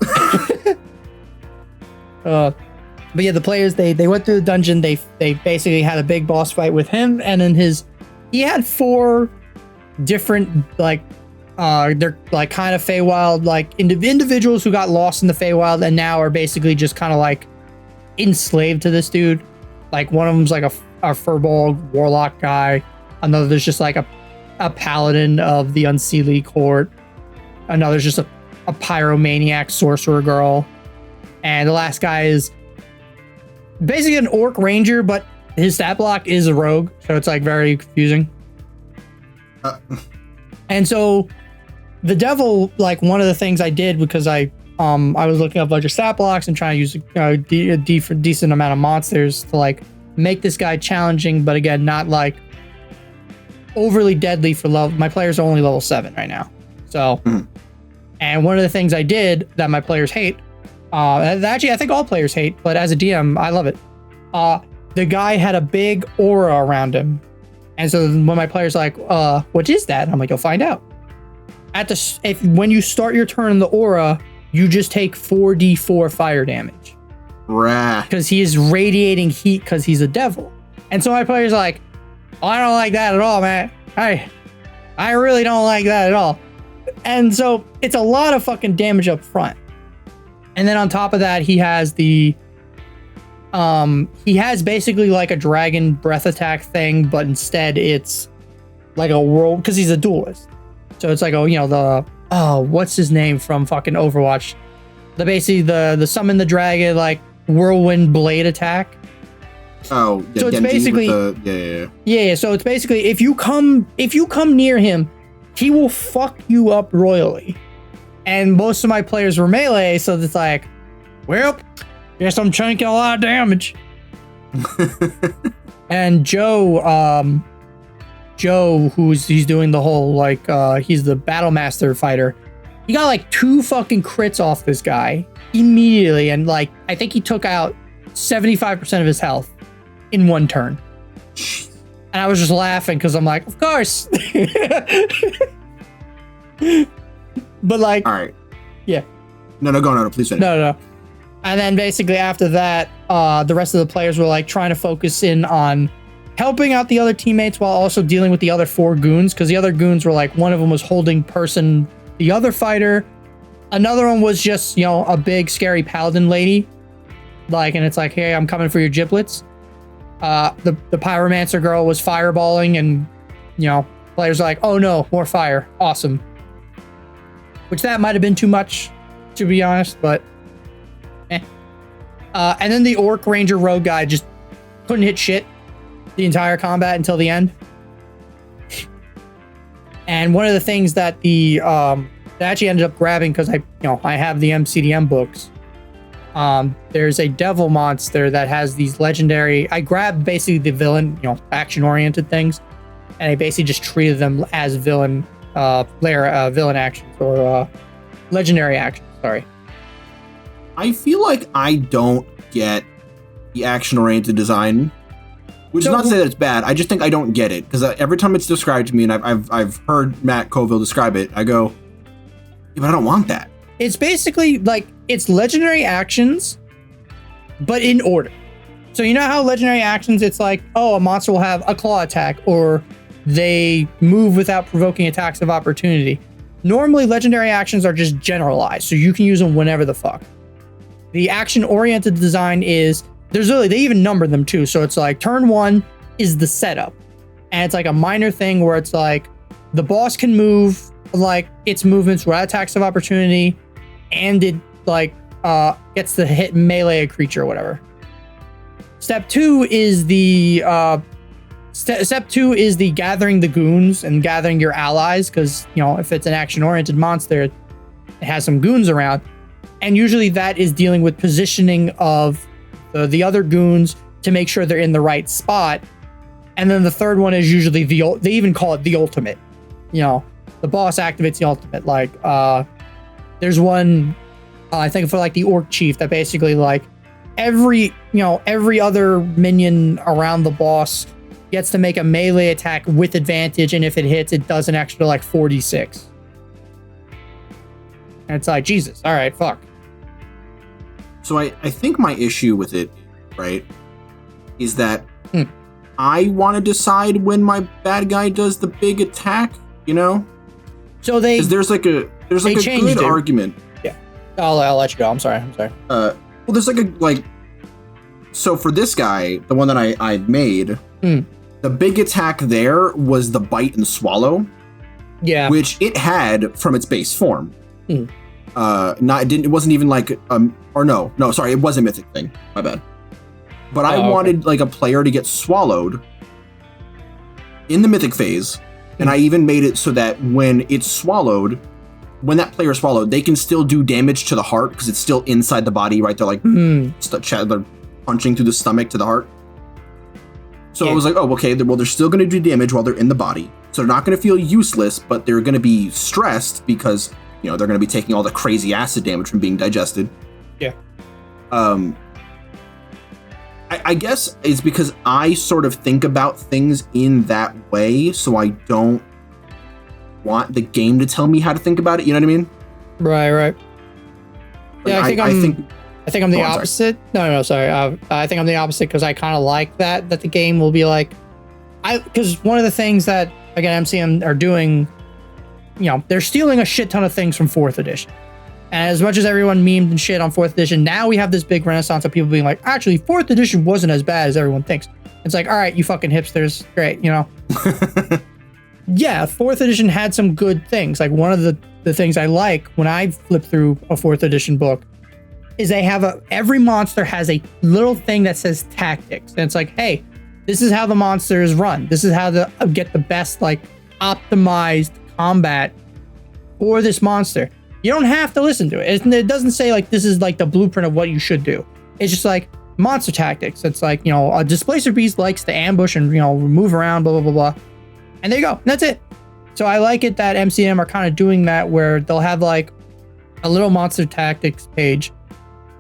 But yeah, the players they went through the dungeon. They basically had a big boss fight with him, and then he had 4 different like they're like kind of Feywild like individuals who got lost in the Feywild and now are basically just kind of like enslaved to this dude. Like one of them's like a furball warlock guy. Another's just like a paladin of the Unseelie court. Another's just a pyromaniac sorcerer girl. And the last guy is basically an orc ranger, but his stat block is a rogue, so it's like very confusing. And so the devil, like one of the things I did because I was looking up a bunch of stat blocks and trying to use a decent amount of monsters to like make this guy challenging, but again, not like overly deadly for level. My players are only level 7 right now. So, and one of the things I did that my players hate, actually I think all players hate, but as a DM, I love it. the guy had a big aura around him. And so when my player's like, what is that? I'm like, you'll find out. When you start your turn in the aura, you just take 4d4 fire damage. Rah. Because he is radiating heat because he's a devil. And so my player's like, oh, I don't like that at all, man. I really don't like that at all. And so it's a lot of fucking damage up front. And then on top of that, he has he has basically like a dragon breath attack thing, but instead it's like a whirl, because he's a duelist. So it's like, what's his name from fucking Overwatch? The summon the dragon, like whirlwind blade attack. Oh, yeah, so it's Genji basically yeah. So it's basically if you come near him, he will fuck you up royally. And most of my players were melee, so it's like, well, guess I'm chunking a lot of damage. And Joe, he's doing the whole he's the battle master fighter. He got like 2 fucking crits off this guy immediately, and like I think he took out 75% of his health in one turn. And I was just laughing because I'm like, of course. But like, all right, yeah. No, please finish. No. And then basically after that, the rest of the players were like trying to focus in on helping out the other teammates while also dealing with the other 4 goons, because the other goons were like, one of them was holding the other fighter, another one was just a big scary paladin lady, and it's like, hey, I'm coming for your giblets. The pyromancer girl was fireballing, and players are like, oh no, more fire, awesome. Which that might have been too much, to be honest, but and then the orc ranger rogue guy just couldn't hit shit the entire combat until the end. And one of the things that that actually ended up grabbing, because I have the MCDM books. There's a devil monster that has these legendary. I grabbed basically the villain, action-oriented things, and I basically just treated them as villain actions or legendary actions. Sorry. I feel like I don't get the action-oriented design, which is not to say that it's bad. I just think I don't get it, because every time it's described to me, and I've heard Matt Colville describe it, I go, yeah, but I don't want that. It's basically like it's legendary actions, but in order. So you know how legendary actions, it's like, oh, a monster will have a claw attack, or they move without provoking attacks of opportunity. Normally, legendary actions are just generalized, so you can use them whenever the fuck. The action-oriented design is, they even number them too, so it's like turn 1 is the setup, and it's like a minor thing where it's like the boss can move like its movements without attacks of opportunity, and it gets to hit melee a creature or whatever. Step 2 is the gathering the goons and gathering your allies, because if it's an action-oriented monster, it has some goons around, and usually that is dealing with positioning of the other goons to make sure they're in the right spot. And then the third one is usually they even call it the ultimate. The boss activates the ultimate. Like there's one I think for like the orc chief that basically like every other minion around the boss gets to make a melee attack with advantage, and if it hits, it does an extra like 46. And it's like, Jesus, all right, fuck. So I think my issue with it, right, is that I want to decide when my bad guy does the big attack, So there's a good argument. Yeah, I'll let you go. I'm sorry. Well, there's so for this guy, the one that I made, the big attack there was the bite and swallow. Yeah, which it had from its base form. It wasn't even like sorry, it was a mythic thing. My bad. But I wanted like a player to get swallowed in the mythic phase, and I even made it so that when it's swallowed, when that player is swallowed, they can still do damage to the heart because it's still inside the body, right? They're like they're punching through the stomach to the heart. So I was like, oh, okay, well, they're still going to do damage while they're in the body. So they're not going to feel useless, but they're going to be stressed because they're going to be taking all the crazy acid damage from being digested. Yeah. I guess it's because I sort of think about things in that way, so I don't want the game to tell me how to think about it. You know what I mean? Right. Yeah, I think I'm the opposite. Sorry. I think I'm the opposite because I kind of like that the game will be like, because one of the things that again MCM are doing, they're stealing a shit ton of things from 4th edition. And as much as everyone memed and shit on 4th edition, now we have this big renaissance of people being like, actually, 4th edition wasn't as bad as everyone thinks. It's like, all right, you fucking hipsters, great, Yeah, 4th edition had some good things. Like one of the things I like when I flip through a 4th edition book is they have every monster has a little thing that says tactics. And it's like, hey, this is how the monsters run. This is how to get the best, like, optimized combat for this monster. You don't have to listen to it. It doesn't say like this is like the blueprint of what you should do. It's just like monster tactics. It's like, a displacer beast likes to ambush and, move around, blah, blah, blah, blah. And there you go. That's it. So I like it that MCM are kind of doing that where they'll have like a little monster tactics page.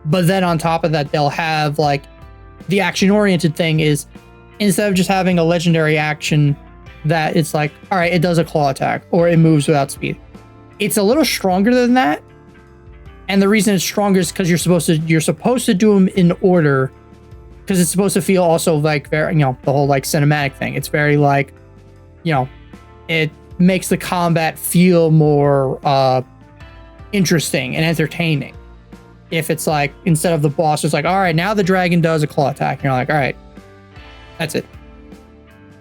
But then on top of that, they'll have like the action oriented thing is instead of just having a legendary action that it's like, all right, it does a claw attack or it moves without speed. It's a little stronger than that. And the reason it's stronger is because you're supposed to do them in order because it's supposed to feel also like very, the whole like cinematic thing. It's very like, it makes the combat feel more interesting and entertaining. If it's like, instead of the boss, it's like, all right, now the dragon does a claw attack. And you're like, all right, that's it.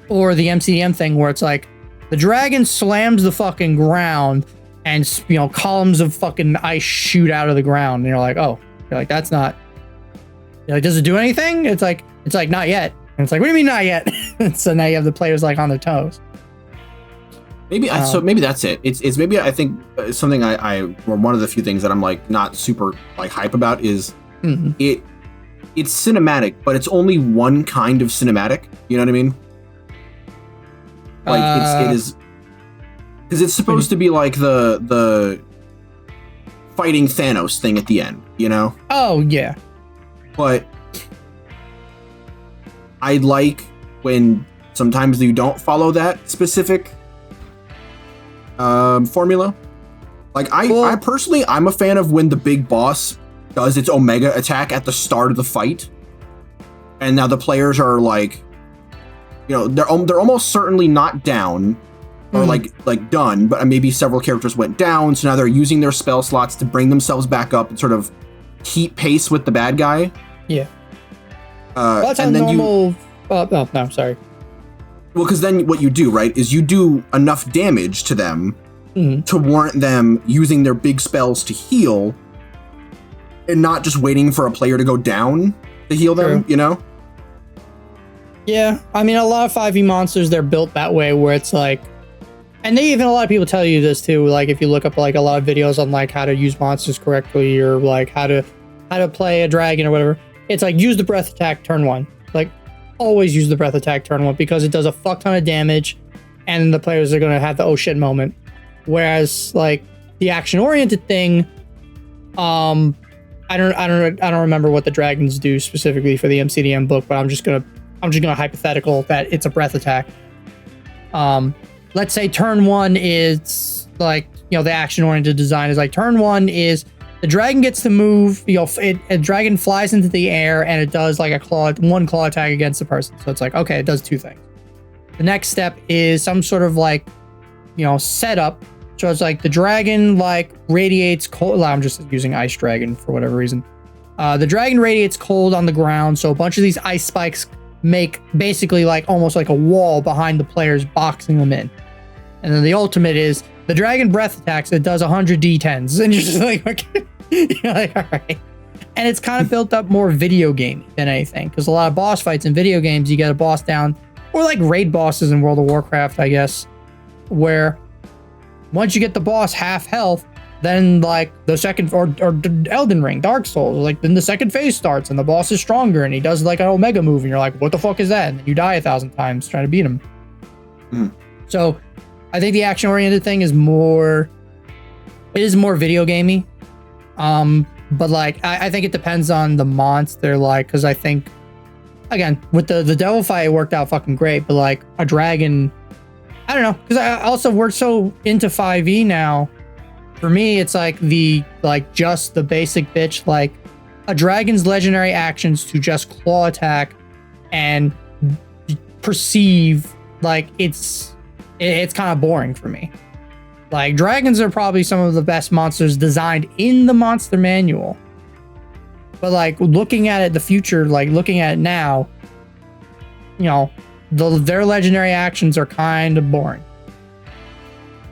Or the MCM thing where it's like, the dragon slams the fucking ground and, columns of fucking ice shoot out of the ground. And you're like, that's not, does it do anything? It's like, not yet. And it's like, what do you mean not yet? So now you have the players like on their toes. Maybe maybe that's it. It's maybe I think something or one of the few things that I'm like not super like hype about is it's cinematic, but it's only one kind of cinematic. You know what I mean? Like it is because it's supposed to be like the fighting Thanos thing at the end. Oh yeah. But I like when sometimes you don't follow that specific formula. Like I personally, I'm a fan of when the big boss does its Omega attack at the start of the fight, and now the players are like, they're almost certainly not down or like done, but maybe several characters went down, so now they're using their spell slots to bring themselves back up and sort of keep pace with the bad guy. Yeah. That's and how normal. No, sorry. Well, because then what you do, right, is you do enough damage to them to warrant them using their big spells to heal and not just waiting for a player to go down to heal them, Yeah, I mean, a lot of 5e monsters, they're built that way where it's like, and a lot of people tell you this too, like if you look up like a lot of videos on like how to use monsters correctly or like how to play a dragon or whatever, it's like use the breath attack turn 1. Like, always use the breath attack turn 1 because it does a fuck ton of damage and the players are going to have the oh shit moment. Whereas like the action oriented thing, I don't remember what the dragons do specifically for the MCDM book, but I'm just gonna hypothetical that it's a breath attack. Let's say turn 1 is like, the action oriented design is like turn 1 is the dragon gets to move, a dragon flies into the air and it does like one claw attack against the person. So it's like, okay, it does 2 things. The next step is some sort of like, setup. So it's like the dragon like radiates cold. I'm just using ice dragon for whatever reason. The dragon radiates cold on the ground. So a bunch of these ice spikes make basically like almost like a wall behind the players, boxing them in. And then the ultimate is the dragon breath attacks. It does 100 D10s. And you're just like, okay. You're like, all right. And it's kind of built up more video gamey than anything. Because a lot of boss fights in video games, you get a boss down, or like raid bosses in World of Warcraft, I guess, where once you get the boss half health, then like the second, or Elden Ring, Dark Souls, like then the second phase starts and the boss is stronger and he does like an Omega move and you're like, what the fuck is that? And then you die 1,000 times trying to beat him. So I think the action oriented thing is more video gamey. But like, I think it depends on the monster, like, cause I think, again, with the devil fight, it worked out fucking great, but like a dragon, I don't know, because I also we're so into 5e now. For me, it's like just the basic bitch, like a dragon's legendary actions to just claw attack and perceive, like it's kind of boring for me. Like dragons are probably some of the best monsters designed in the monster manual. But like looking at it, the future, like looking at it now, you know, their legendary actions are kind of boring.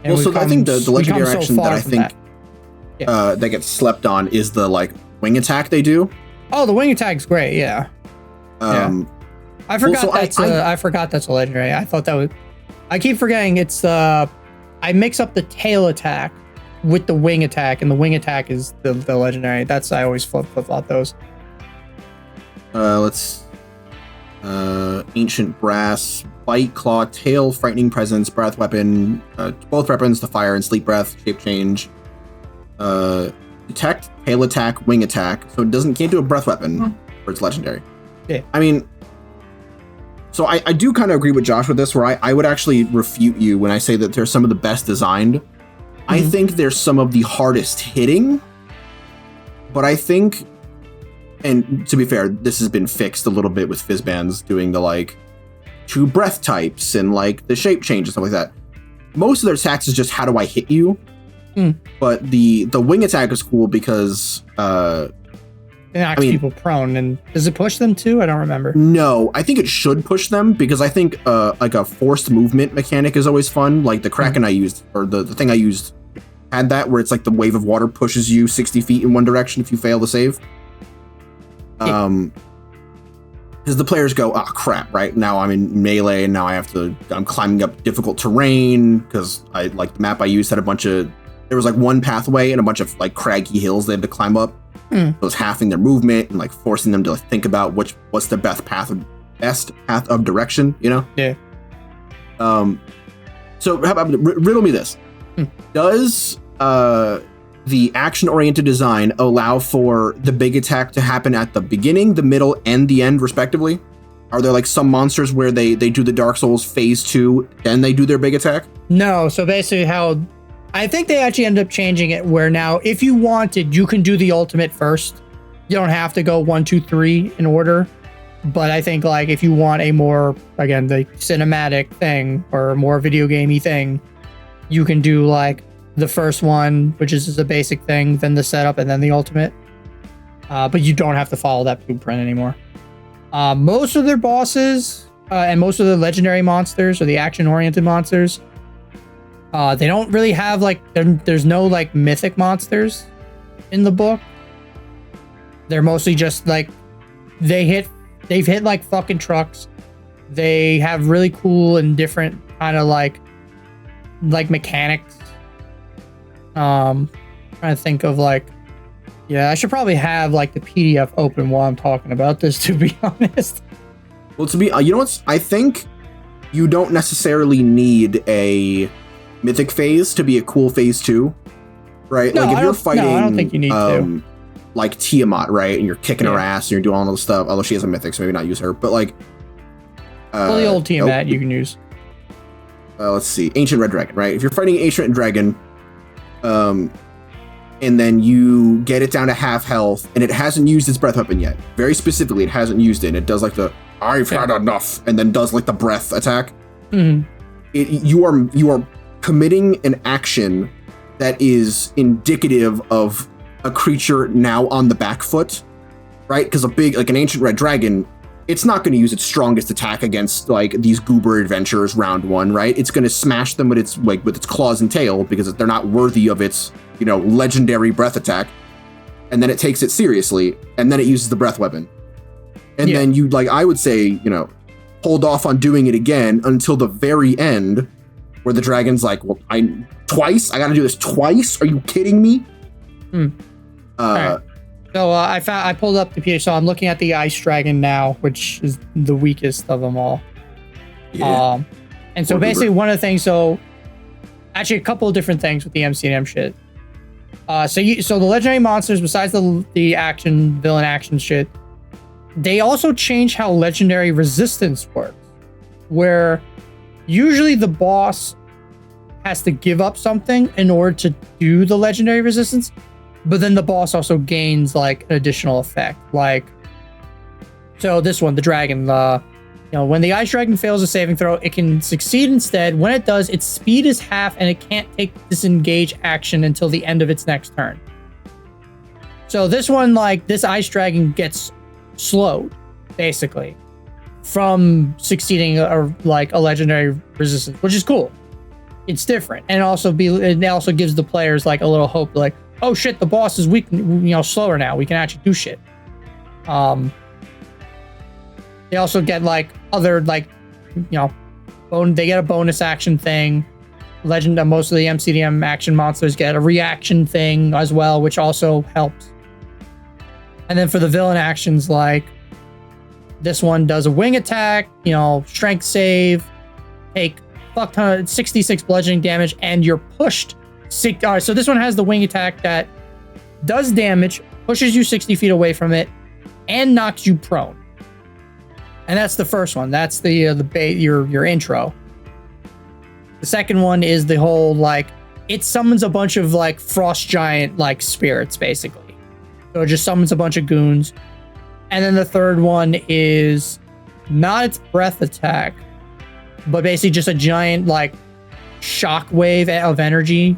And well, so I think the legendary action that I think that gets slept on is the like wing attack they do. Oh, the wing attack's great. Yeah. I forgot I forgot that's a legendary. I thought that was. I keep forgetting it's I mix up the tail attack with the wing attack, and the wing attack is the legendary. That's I always flip-flop those. Let's ancient brass, bite, claw, tail, frightening presence, breath weapon, both weapons to fire and sleep breath, shape change, detect, tail attack, wing attack. So it can't do a breath weapon for its legendary. Yeah. I mean, so I do kind of agree with Josh with this, where I would actually refute you when I say that they're some of the best designed. I think they're some of the hardest hitting, but I think, and to be fair, this has been fixed a little bit with Fizzbands doing the like 2 breath types and like the shape change and stuff like that. Most of their attacks is just how do I hit you? But the wing attack is cool because it knocks people prone. And does it push them too? I don't remember. No, I think it should push them because I think like a forced movement mechanic is always fun. Like the Kraken I used, or the thing I used, had that where it's like the wave of water pushes you 60 feet in one direction if you fail to save. Because the players go, oh crap, right? Now I'm in melee and now I'm climbing up difficult terrain because I like the map I used had there was like one pathway and a bunch of like craggy hills they had to climb up. So it was halving their movement and like forcing them to like, think about what's the best path of direction, you know? Yeah. So how about riddle me this? Does the action-oriented design allow for the big attack to happen at the beginning, the middle, and the end, respectively? Are there like some monsters where they do the Dark Souls phase 2, then they do their big attack? No, so basically how... I think they actually ended up changing it where now, if you wanted, you can do the ultimate first. You don't have to go 1, 2, 3 in order. But I think like if you want a more, again, the cinematic thing or a more video gamey thing, you can do like the first one, which is a basic thing, then the setup, and then the ultimate. But you don't have to follow that blueprint anymore. Most of their bosses and most of the legendary monsters or the action-oriented monsters, they don't really have like, there's no like mythic monsters in the book. They're mostly just like, they've hit like fucking trucks. They have really cool and different kind of like mechanics. Trying to think of like, yeah, I should probably have like the PDF open while I'm talking about this, to be honest. Well, you know what's, I think you don't necessarily need a mythic phase to be a cool phase 2, right? No, like if you're fighting, I don't think you need to. Like Tiamat, right? And you're kicking her ass and you're doing all the stuff. Although she has a mythic, so maybe not use her. But like, well, the old Tiamat you can use. Let's see, Ancient Red Dragon, right? If you're fighting Ancient Dragon, and then you get it down to half health, and it hasn't used its breath weapon yet. Very specifically, it hasn't used it. And it does like the I've had enough, and then does like the breath attack. You are committing an action that is indicative of a creature now on the back foot, right? Because an Ancient Red Dragon, it's not going to use its strongest attack against like these goober adventurers round 1, right? It's going to smash them with its claws and tail because they're not worthy of its, legendary breath attack. And then it takes it seriously, and then it uses the breath weapon. And then you, I would say, hold off on doing it again until the very end, where the dragon's like, well, I got to do this twice? Are you kidding me? Right. So I pulled up the PDF. So I'm looking at the Ice Dragon now, which is the weakest of them all. Yeah. And so basically one of the things, actually a couple of different things with the MCM shit. So the legendary monsters, besides the villain action shit, they also changed how legendary resistance works, where usually the boss has to give up something in order to do the legendary resistance, but then the boss also gains like an additional effect. Like, so this one, the dragon, when the ice dragon fails a saving throw, it can succeed instead. When it does, its speed is half and it can't take disengage action until the end of its next turn. So this one, like, this ice dragon gets slowed, basically, from succeeding a legendary resistance, which is cool. It's different, and it also gives the players like a little hope, like, oh shit, the boss is weak, slower now. We can actually do shit. They also get like other they get a bonus action thing. Most of the MCDM action monsters get a reaction thing as well, which also helps. And then for the villain actions, like this one does a wing attack, strength save, take fuck ton of 66 bludgeoning damage, and you're pushed. All right, so this one has the wing attack that does damage, pushes you 60 feet away from it, and knocks you prone. And that's the first one. That's your intro. The second one is the whole it summons a bunch of frost giant spirits basically. So it just summons a bunch of goons. And then the third one is not its breath attack, but basically just a giant shock wave of energy.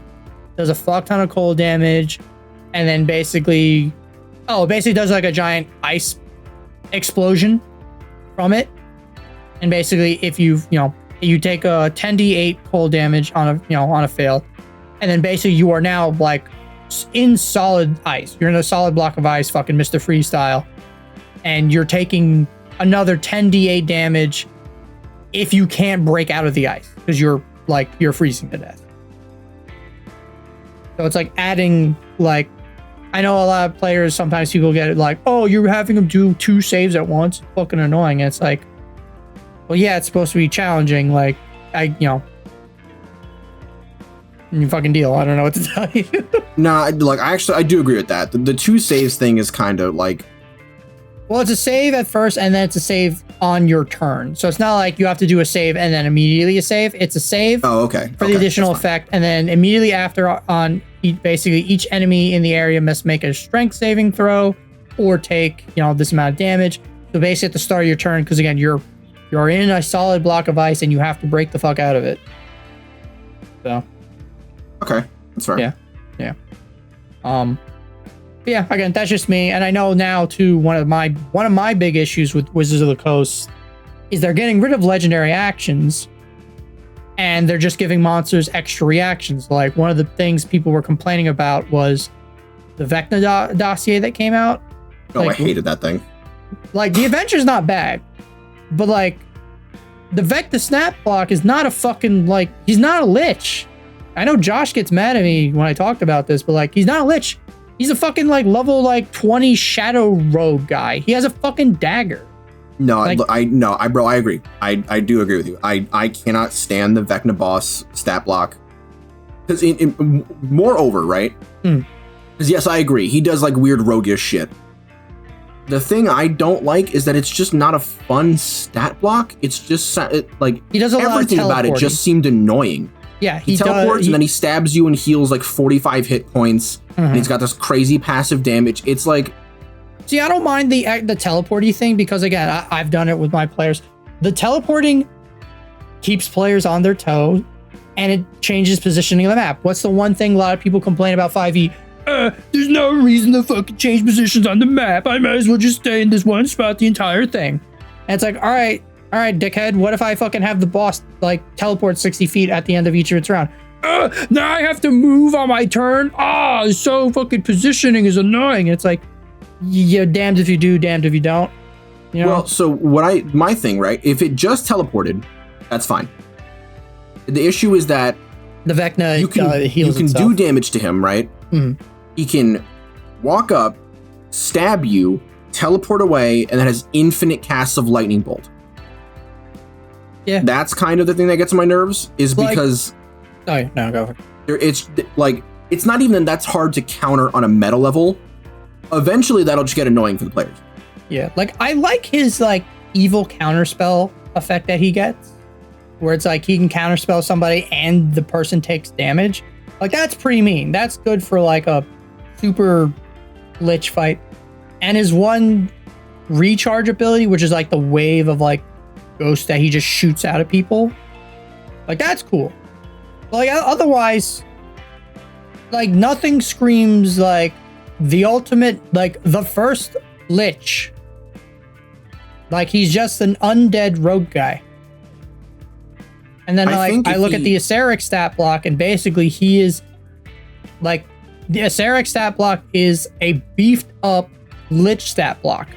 Does a fuck ton of cold damage, and then basically does a giant ice explosion from it. And basically, if you take a 10d8 cold damage on a fail, and then basically you are now in solid ice. You're in a solid block of ice, fucking Mr. Freeze style, and you're taking another 10d8 damage if you can't break out of the ice because you're freezing to death. So it's adding I know a lot of players, sometimes people get it oh, you're having them do 2 saves at once. It's fucking annoying. And it's well, yeah, it's supposed to be challenging. You fucking deal. I don't know what to tell you. Nah, I do agree with that. The 2 saves thing is kind of well, it's a save at first, and then it's a save on your turn. So it's not like you have to do a save and then immediately a save. It's a save for the additional effect, and then immediately after basically each enemy in the area must make a strength saving throw or take this amount of damage. So basically at the start of your turn, because again you're in a solid block of ice and you have to break the fuck out of it. So okay, that's fair. Yeah. Yeah, again, that's just me, and I know now too. One of my big issues with Wizards of the Coast is they're getting rid of legendary actions, and they're just giving monsters extra reactions. One of the things people were complaining about was the Vecna dossier that came out. Oh, I hated that thing. The adventure's not bad, but the Vecna snap block is not a fucking he's not a lich. I know Josh gets mad at me when I talked about this, but he's not a lich. He's a fucking level 20 shadow rogue guy. He has a fucking dagger. No, I agree. I do agree with you. I cannot stand the Vecna boss stat block. Because moreover, right? Because yes, I agree. He does weird roguish shit. The thing I don't like is that it's just not a fun stat block. It's just he does a lot everything of about it just seemed annoying. Yeah, he teleports and then he stabs you and heals 45 hit points. And he's got this crazy passive damage. It's see, I don't mind the teleporty thing because again, I've done it with my players. The teleporting keeps players on their toes and it changes positioning of the map. What's the one thing a lot of people complain about 5e? There's no reason to fucking change positions on the map. I might as well just stay in this one spot the entire thing. And it's all right, dickhead. What if I fucking have the boss teleport 60 feet at the end of each of its round? Now I have to move on my turn. So fucking positioning is annoying. It's you're damned if you do, damned if you don't. Well, so my thing, right? If it just teleported, that's fine. The issue is that the Vecna you can do damage to him, right? He can walk up, stab you, teleport away, and then has infinite casts of lightning bolt. Yeah, that's kind of the thing that gets on my nerves. Is because oh no, go for it. It's not even that's hard to counter on a meta level. Eventually, that'll just get annoying for the players. Yeah, like I like his like evil counterspell effect that he gets, where it's like he can counterspell somebody and the person takes damage. Like that's pretty mean. That's good for like a super lich fight. And his one recharge ability, which is like the wave of like ghosts that he just shoots out at people. Like that's cool. Like otherwise, like nothing screams like the ultimate, like the first lich. Like he's just an undead rogue guy. And then I look at the Aceric stat block, and basically he is like the Aceric stat block is a beefed up lich stat block.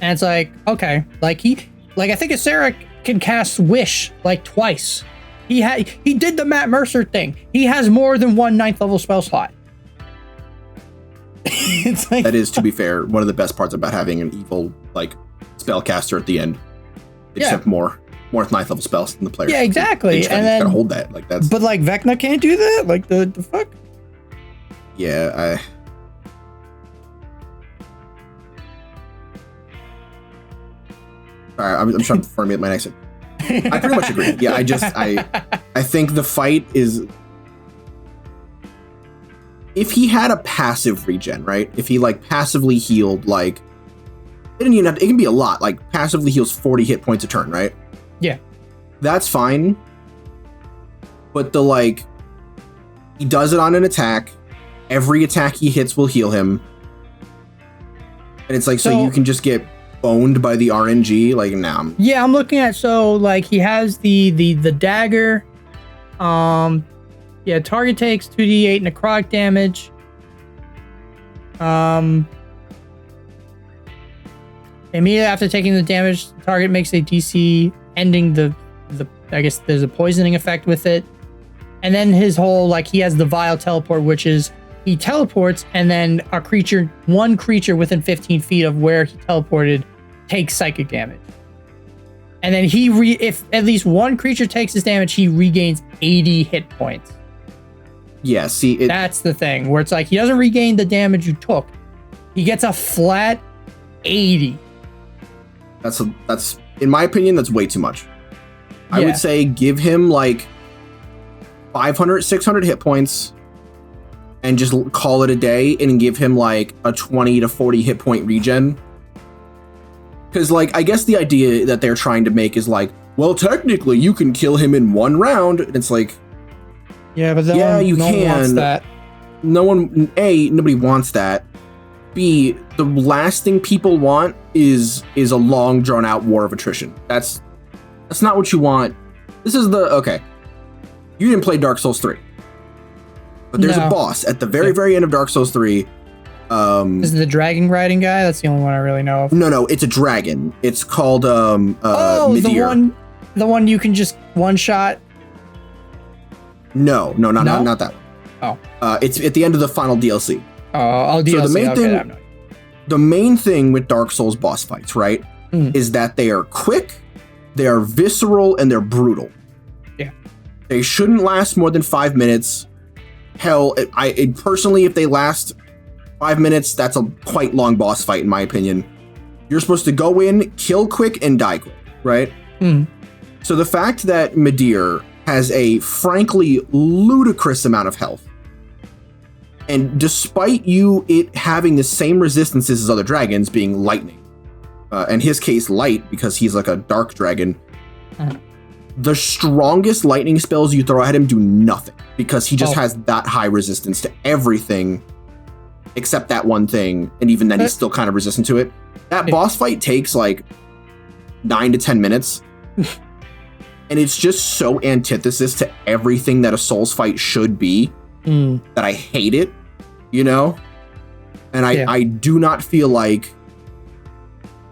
And it's like, okay, like I think Aceric can cast Wish like twice. He did the Matt Mercer thing. He has more than one 9th level spell slot. It's like, that is, to be fair, one of the best parts about having an evil like spellcaster at the end. They just have more 9th level spells than the player. Yeah, exactly. And then gotta hold that. Like that's. But like Vecna can't do that. Like the fuck. Yeah, I'm trying to formulate my next. I pretty much agree. Yeah, I think the fight is. If he had a passive regen, right? If he like passively healed, like it can be a lot. Like passively heals 40 hit points a turn, right? Yeah, that's fine. But the like, he does it on an attack. Every attack he hits will heal him, and it's like so you can just get boned by the RNG. Like nah. Yeah, I'm looking at like he has the dagger. Yeah, target takes 2d8 necrotic damage. Immediately after taking the damage, the target makes a DC, ending the I guess there's a poisoning effect with it. And then his whole, like, he has the Vile Teleport, which is he teleports and then one creature within 15 feet of where he teleported takes psychic damage. And then if at least one creature takes his damage, he regains 80 hit points. Yeah, see, that's the thing where it's like he doesn't regain the damage you took. He gets a flat 80. That's in my opinion, that's way too much. I would say give him like 500, 600 hit points and just call it a day and give him like a 20 to 40 hit point regen. Because like, I guess the idea that they're trying to make is like, well, technically you can kill him in one round. And it's like, yeah, but you no can. one wants that. Nobody wants that. B, the last thing people want is a long drawn out war of attrition. That's not what you want. This is okay. You didn't play Dark Souls 3. But there's a boss at the very, very end of Dark Souls 3. Is it the dragon riding guy? That's the only one I really know of. No, it's a dragon. It's called Midir. the one you can just one shot. No, not that one. Oh. It's at the end of the final DLC. Oh, DLC. So the main thing with Dark Souls boss fights, right, is that they are quick, they are visceral, and they're brutal. Yeah. They shouldn't last more than 5 minutes. Hell, personally, if they last 5 minutes, that's a quite long boss fight, in my opinion. You're supposed to go in, kill quick, and die quick, right? So the fact that Midir has a frankly ludicrous amount of health, and despite it having the same resistances as other dragons, being lightning, in his case light because he's like a dark dragon, the strongest lightning spells you throw at him do nothing because he just has that high resistance to everything except that one thing, and even then he's still kind of resistant to it. That boss fight takes like 9 to 10 minutes. And it's just so antithesis to everything that a Souls fight should be that I hate it, you know? And I do not feel like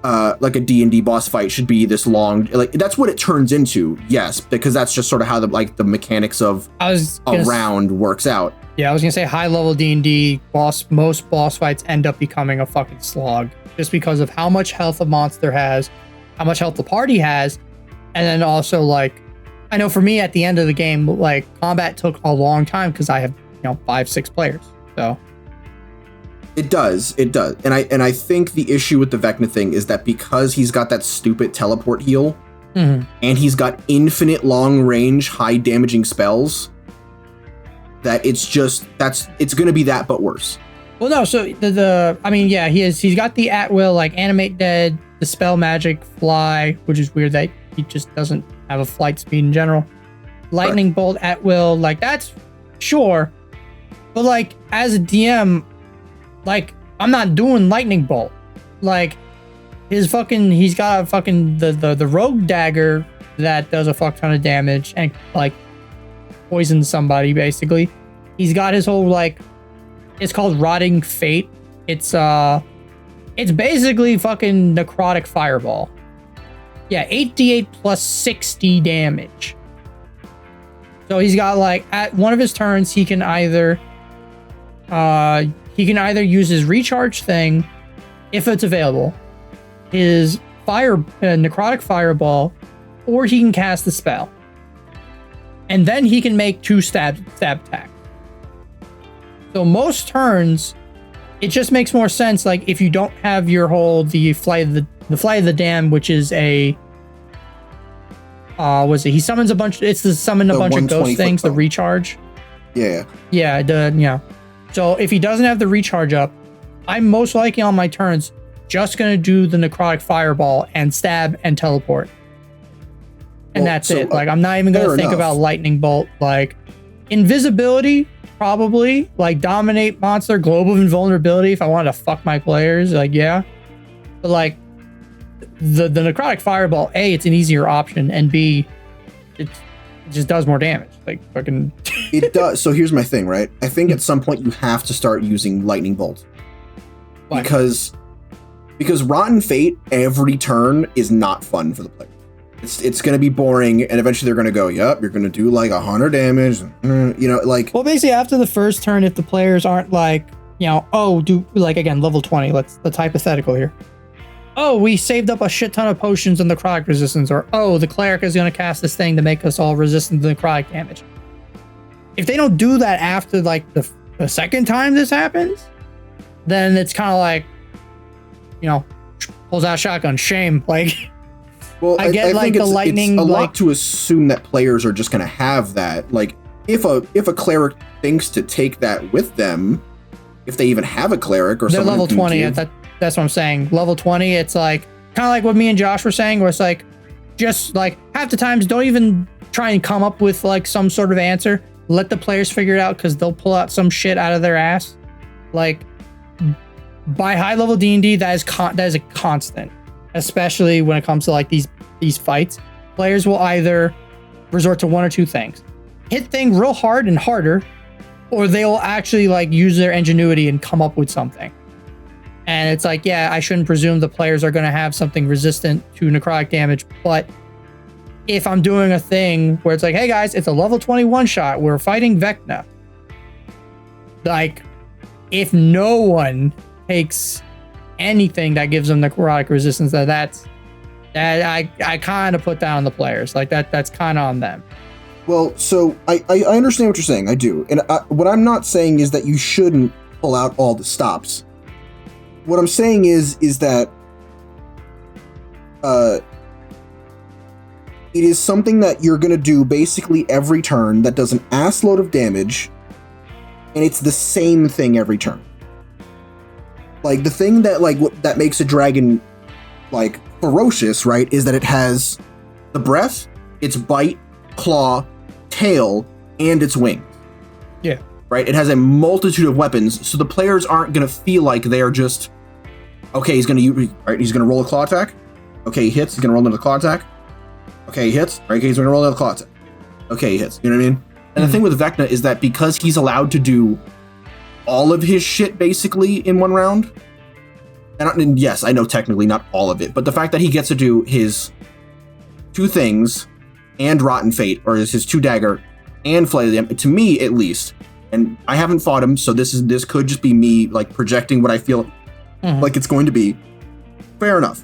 a D&D boss fight should be this long. Like, that's what it turns into, yes, because that's just sort of how the mechanics of a round works out. Yeah, I was gonna say high level D&D most boss fights end up becoming a fucking slog just because of how much health a monster has, how much health the party has, and then also like, I know for me at the end of the game, like combat took a long time because I have 5-6 players. So It does. And I think the issue with the Vecna thing is that because he's got that stupid teleport heal, and he's got infinite long range, high damaging spells, that it's going to be that but worse. Well, no, so he's got the at will, like animate dead, the spell magic, fly, which is weird that he just doesn't have a flight speed in general. Lightning bolt at will, like that's sure. But like as a DM, like I'm not doing lightning bolt. Like he's got a fucking the rogue dagger that does a fuck ton of damage and like poisons somebody basically. He's got his whole like, it's called Rotting Fate. It's basically fucking necrotic fireball. Yeah, 8d8 plus 60 damage. So he's got like at one of his turns he can either use his recharge thing if it's available, his necrotic fireball, or he can cast the spell. And then he can make 2 stab attacks. So most turns, it just makes more sense. Like if you don't have your whole the flight of the damned, which is a he summons a bunch. It's the summon a bunch of ghost things. The recharge. Yeah. Yeah. So if he doesn't have the recharge up, I'm most likely on my turns just gonna do the necrotic fireball and stab and teleport. And that's it. Like I'm not even gonna think about lightning bolt. Like invisibility, probably. Like dominate monster, globe of invulnerability. If I wanted to fuck my players, like yeah. But like the necrotic fireball, A, it's an easier option, and B, it just does more damage. Like fucking. It does. So here's my thing, right? I think at some point you have to start using lightning bolt. Why? Because Rotten Fate every turn is not fun for the player. It's going to be boring, and eventually they're going to go, yep, you're going to do like 100 damage. Like... Well, basically, after the first turn, if the players aren't like, do, like, again, level 20, let's hypothetical here. Oh, we saved up a shit ton of potions on the necrotic resistance, or, oh, the cleric is going to cast this thing to make us all resistant to necrotic damage. If they don't do that after, like, the second time this happens, then it's kind of like, pulls out shotgun, shame, like... Well, I think the lightning. It's a lot to assume that players are just going to have that. Like, if a cleric thinks to take that with them, if they even have a cleric or something. They're level 20. That's what I'm saying. Level 20. It's like kind of like what me and Josh were saying, where it's like, just like half the times, don't even try and come up with like some sort of answer. Let the players figure it out because they'll pull out some shit out of their ass. Like, by high level D&D, that is a constant. Especially when it comes to like these fights, players will either resort to one or two things: hit thing real hard and harder, or they will actually like use their ingenuity and come up with something. And it's like, yeah, I shouldn't presume the players are going to have something resistant to necrotic damage, but if I'm doing a thing where it's like, hey guys, it's a level 21 shot, we're fighting Vecna. Like, if no one takes anything that gives them necrotic resistance, that I kind of put that on the players. Like that's kind of on them. Well, so I understand what you're saying. I do. And what I'm not saying is that you shouldn't pull out all the stops. What I'm saying is that it is something that you're going to do basically every turn that does an ass load of damage, and it's the same thing every turn. Like, the thing that, like, that makes a dragon, like, ferocious, right, is that it has the breath, its bite, claw, tail, and its wings. Yeah. Right? It has a multitude of weapons, so the players aren't going to feel like they're just, okay, he's going to roll a claw attack. Okay, he hits, he's going to roll another claw attack. Okay, he hits. Right, okay, he's going to roll another claw attack. Okay, he hits. You know what I mean? And the thing with Vecna is that because he's allowed to do all of his shit basically in one round, and yes, I know technically not all of it, but the fact that he gets to do his two things and Rotten Fate, or his two dagger and Flay of the, to me at least, and I haven't fought him, so this could just be me like projecting what I feel like it's going to be. Fair enough.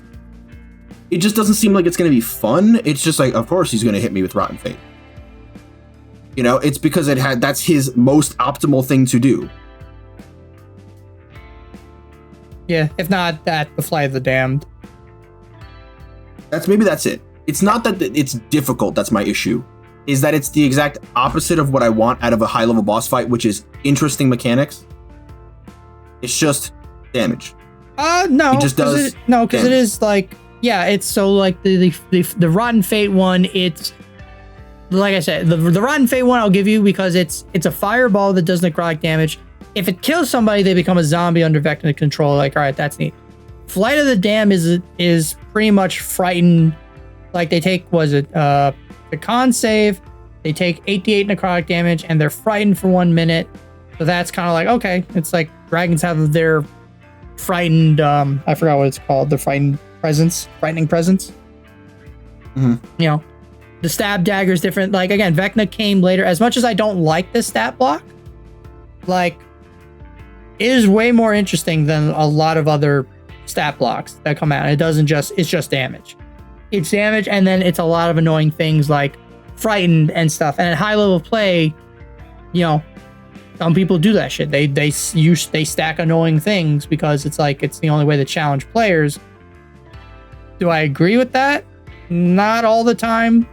It just doesn't seem like it's going to be fun. It's just like, of course he's going to hit me with Rotten Fate. You know, it's because that's his most optimal thing to do. Yeah, if not that, the Flight of the Damned. That's it. It's not that it's difficult. That's my issue. Is that it's the exact opposite of what I want out of a high level boss fight, which is interesting mechanics. It's just damage. No, he just does. Because it is like, yeah, it's so like the Rotten Fate one. It's like I said, the Rotten Fate one I'll give you because it's a fireball that does necrotic damage. If it kills somebody, they become a zombie under Vecna control. Like, all right, that's neat. Flight of the Damned is pretty much frightened. Like they take, the con save, they take 8d8 necrotic damage, and they're frightened for 1 minute. So that's kind of like, okay, it's like dragons have their frightened, I forgot what it's called, the frightening presence. Mm-hmm. You know, the stab dagger is different. Like, again, Vecna came later. As much as I don't like this stat block, like, it is way more interesting than a lot of other stat blocks that come out. It's just damage. It's damage, and then it's a lot of annoying things like frightened and stuff. And at high level play, you know, some people do that shit. They stack annoying things because it's like it's the only way to challenge players. Do I agree with that? Not all the time,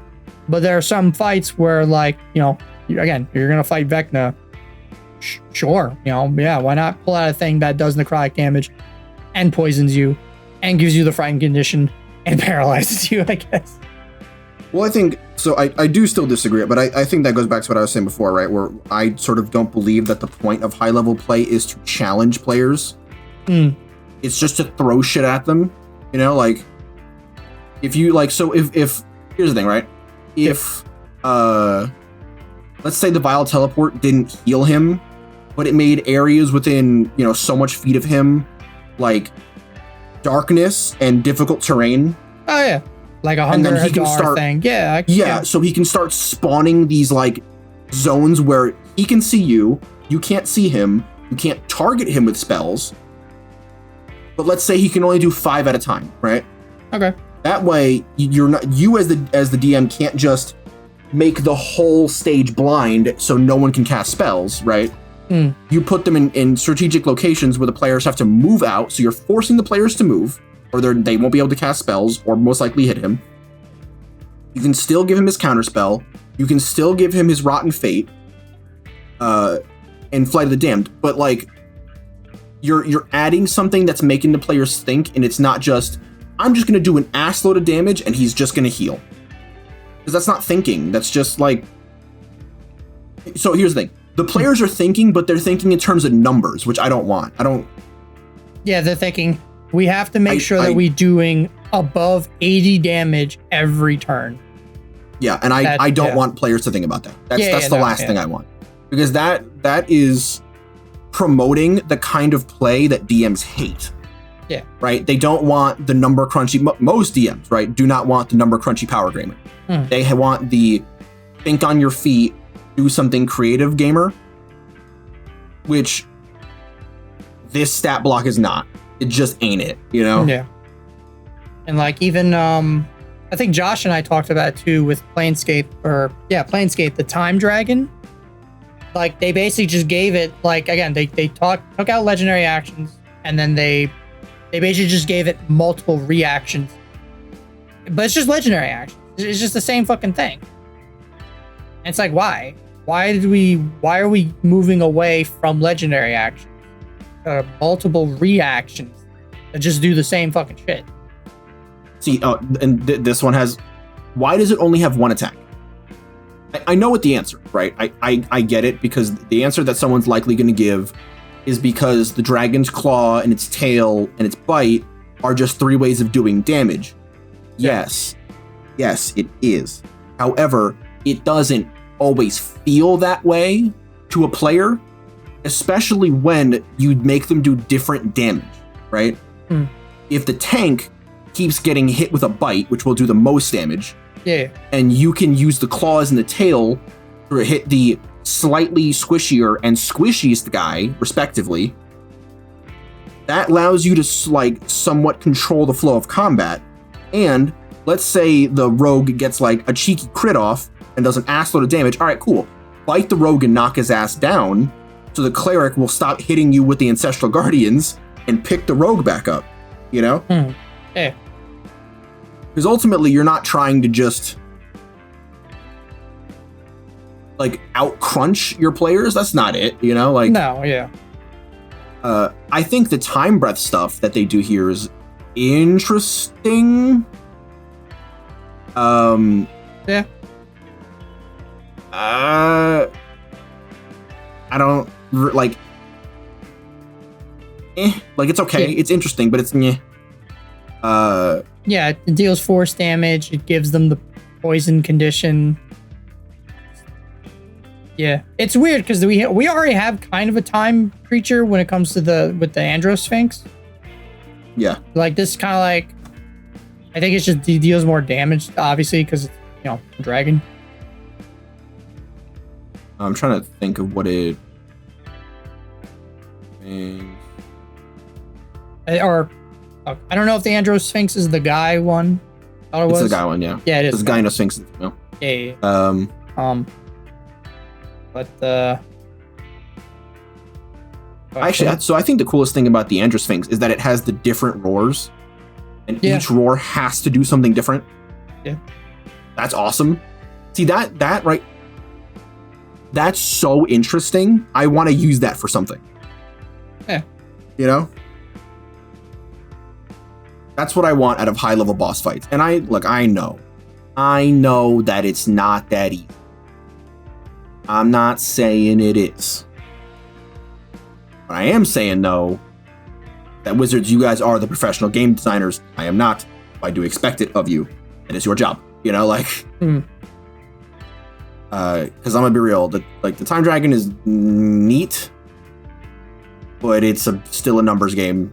but there are some fights where, like, you know, again, you're gonna fight Vecna. Sure, you know, yeah, why not pull out a thing that does necrotic damage and poisons you and gives you the frightened condition and paralyzes you, I guess. Well, I think, so I do still disagree, but I think that goes back to what I was saying before, right? Where I sort of don't believe that the point of high-level play is to challenge players. It's just to throw shit at them, you know? Like, if you, like, so if here's the thing, right? If, let's say the Vile Teleport didn't heal him, but it made areas within, you know, so much feet of him, like, darkness and difficult terrain. Oh, yeah. Like a Hunger Hadar thing. Yeah. So he can start spawning these, like, zones where he can see you, you can't see him, you can't target him with spells, but let's say he can only do 5 at a time, right? Okay. That way, you as the DM can't just make the whole stage blind so no one can cast spells, right? You put them in strategic locations where the players have to move out, so you're forcing the players to move, or they won't be able to cast spells, or most likely hit him. You can still give him his counterspell. You can still give him his Rotten Fate, and Flight of the Damned. But, like, you're adding something that's making the players think, and it's not just, I'm just going to do an ass load of damage, and he's just going to heal. Because that's not thinking. That's just, like... So here's the thing. The players are thinking, but they're thinking in terms of numbers, which I don't want. Yeah, they're thinking, we have to make sure that we're doing above 80 damage every turn. Yeah, and I don't want players to think about that. That's the last thing I want. Because that is promoting the kind of play that DMs hate. Yeah. Right? They don't want the number crunchy... Most DMs, right, do not want the number crunchy power gamer. They want the think on your feet, do something creative gamer, which this stat block is not. It just ain't it, you know? Yeah. And, like, even, I think Josh and I talked about it too with Planescape, the Time Dragon. Like, they basically just gave it, like, again, they took out legendary actions, and then they basically just gave it multiple reactions. But it's just legendary actions. It's just the same fucking thing. And it's like, why? Why are we moving away from legendary actions? Multiple reactions that just do the same fucking shit. See, and this one has... Why does it only have one attack? I know what the answer, right? I get it, because the answer that someone's likely going to give is because the dragon's claw and its tail and its bite are just 3 ways of doing damage. Yes, it is. However, it doesn't always feel that way to a player, especially when you make them do different damage, right? If the tank keeps getting hit with a bite, which will do the most damage, and you can use the claws and the tail to hit the slightly squishier and squishiest guy, respectively, that allows you to, like, somewhat control the flow of combat. And let's say the rogue gets, like, a cheeky crit off and does an assload of damage. All right, cool. Bite the rogue and knock his ass down, so the cleric will stop hitting you with the Ancestral Guardians, and pick the rogue back up, you know? Yeah. Because ultimately, you're not trying to just like out crunch your players. That's not it, you know? Like, no, yeah. I think the time breath stuff that they do here is interesting. Yeah. I don't like. Like it's okay. Yeah. It's interesting, but it's yeah, it deals force damage. It gives them the poison condition. Yeah, it's weird because we already have kind of a time creature when it comes to the Andro Sphinx. Yeah, like this kind of like, I think it's just deals more damage, obviously, because it's, you know, dragon. I'm trying to think of what it. Or I don't know if the Andro Sphinx is the guy one. It's the guy one, yeah. Yeah, it is. It's the guy in a Sphinx. No. Yeah. But actually, so I think the coolest thing about the Andro Sphinx is that it has the different roars, and each roar has to do something different. Yeah, that's awesome. See that right? That's so interesting. I want to use that for something. Yeah, you know, that's what I want out of high level boss fights. And I know that it's not that easy. I'm not saying it is. But I am saying, though, that Wizards, you guys are the professional game designers. I am not. I do expect it of you. It is your job. You know, like... Because I'm going to be real. The Time Dragon is neat, but it's still a numbers game.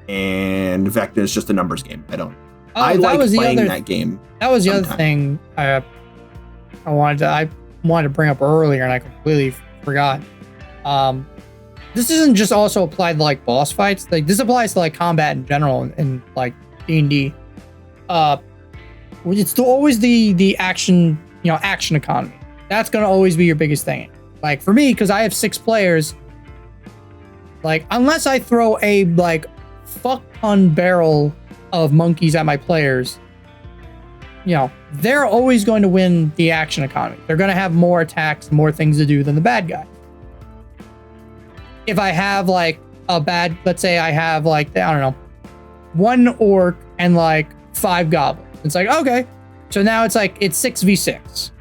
And Vecna is just a numbers game. I like playing that game. That was the other thing I wanted to bring up earlier, and I completely forgot. This isn't just also applied to like boss fights. Like this applies to like combat in general in like D&D. It's always the action, you know, action economy. That's gonna always be your biggest thing. Like for me, because I have 6 players. Like unless I throw a like fuck ton barrel of monkeys at my players, you know, they're always going to win the action economy. They're going to have more attacks, more things to do than the bad guy. If I have like let's say I have like, I don't know, 1 orc and like 5 goblins. It's like, okay. So now it's like, it's 6v6.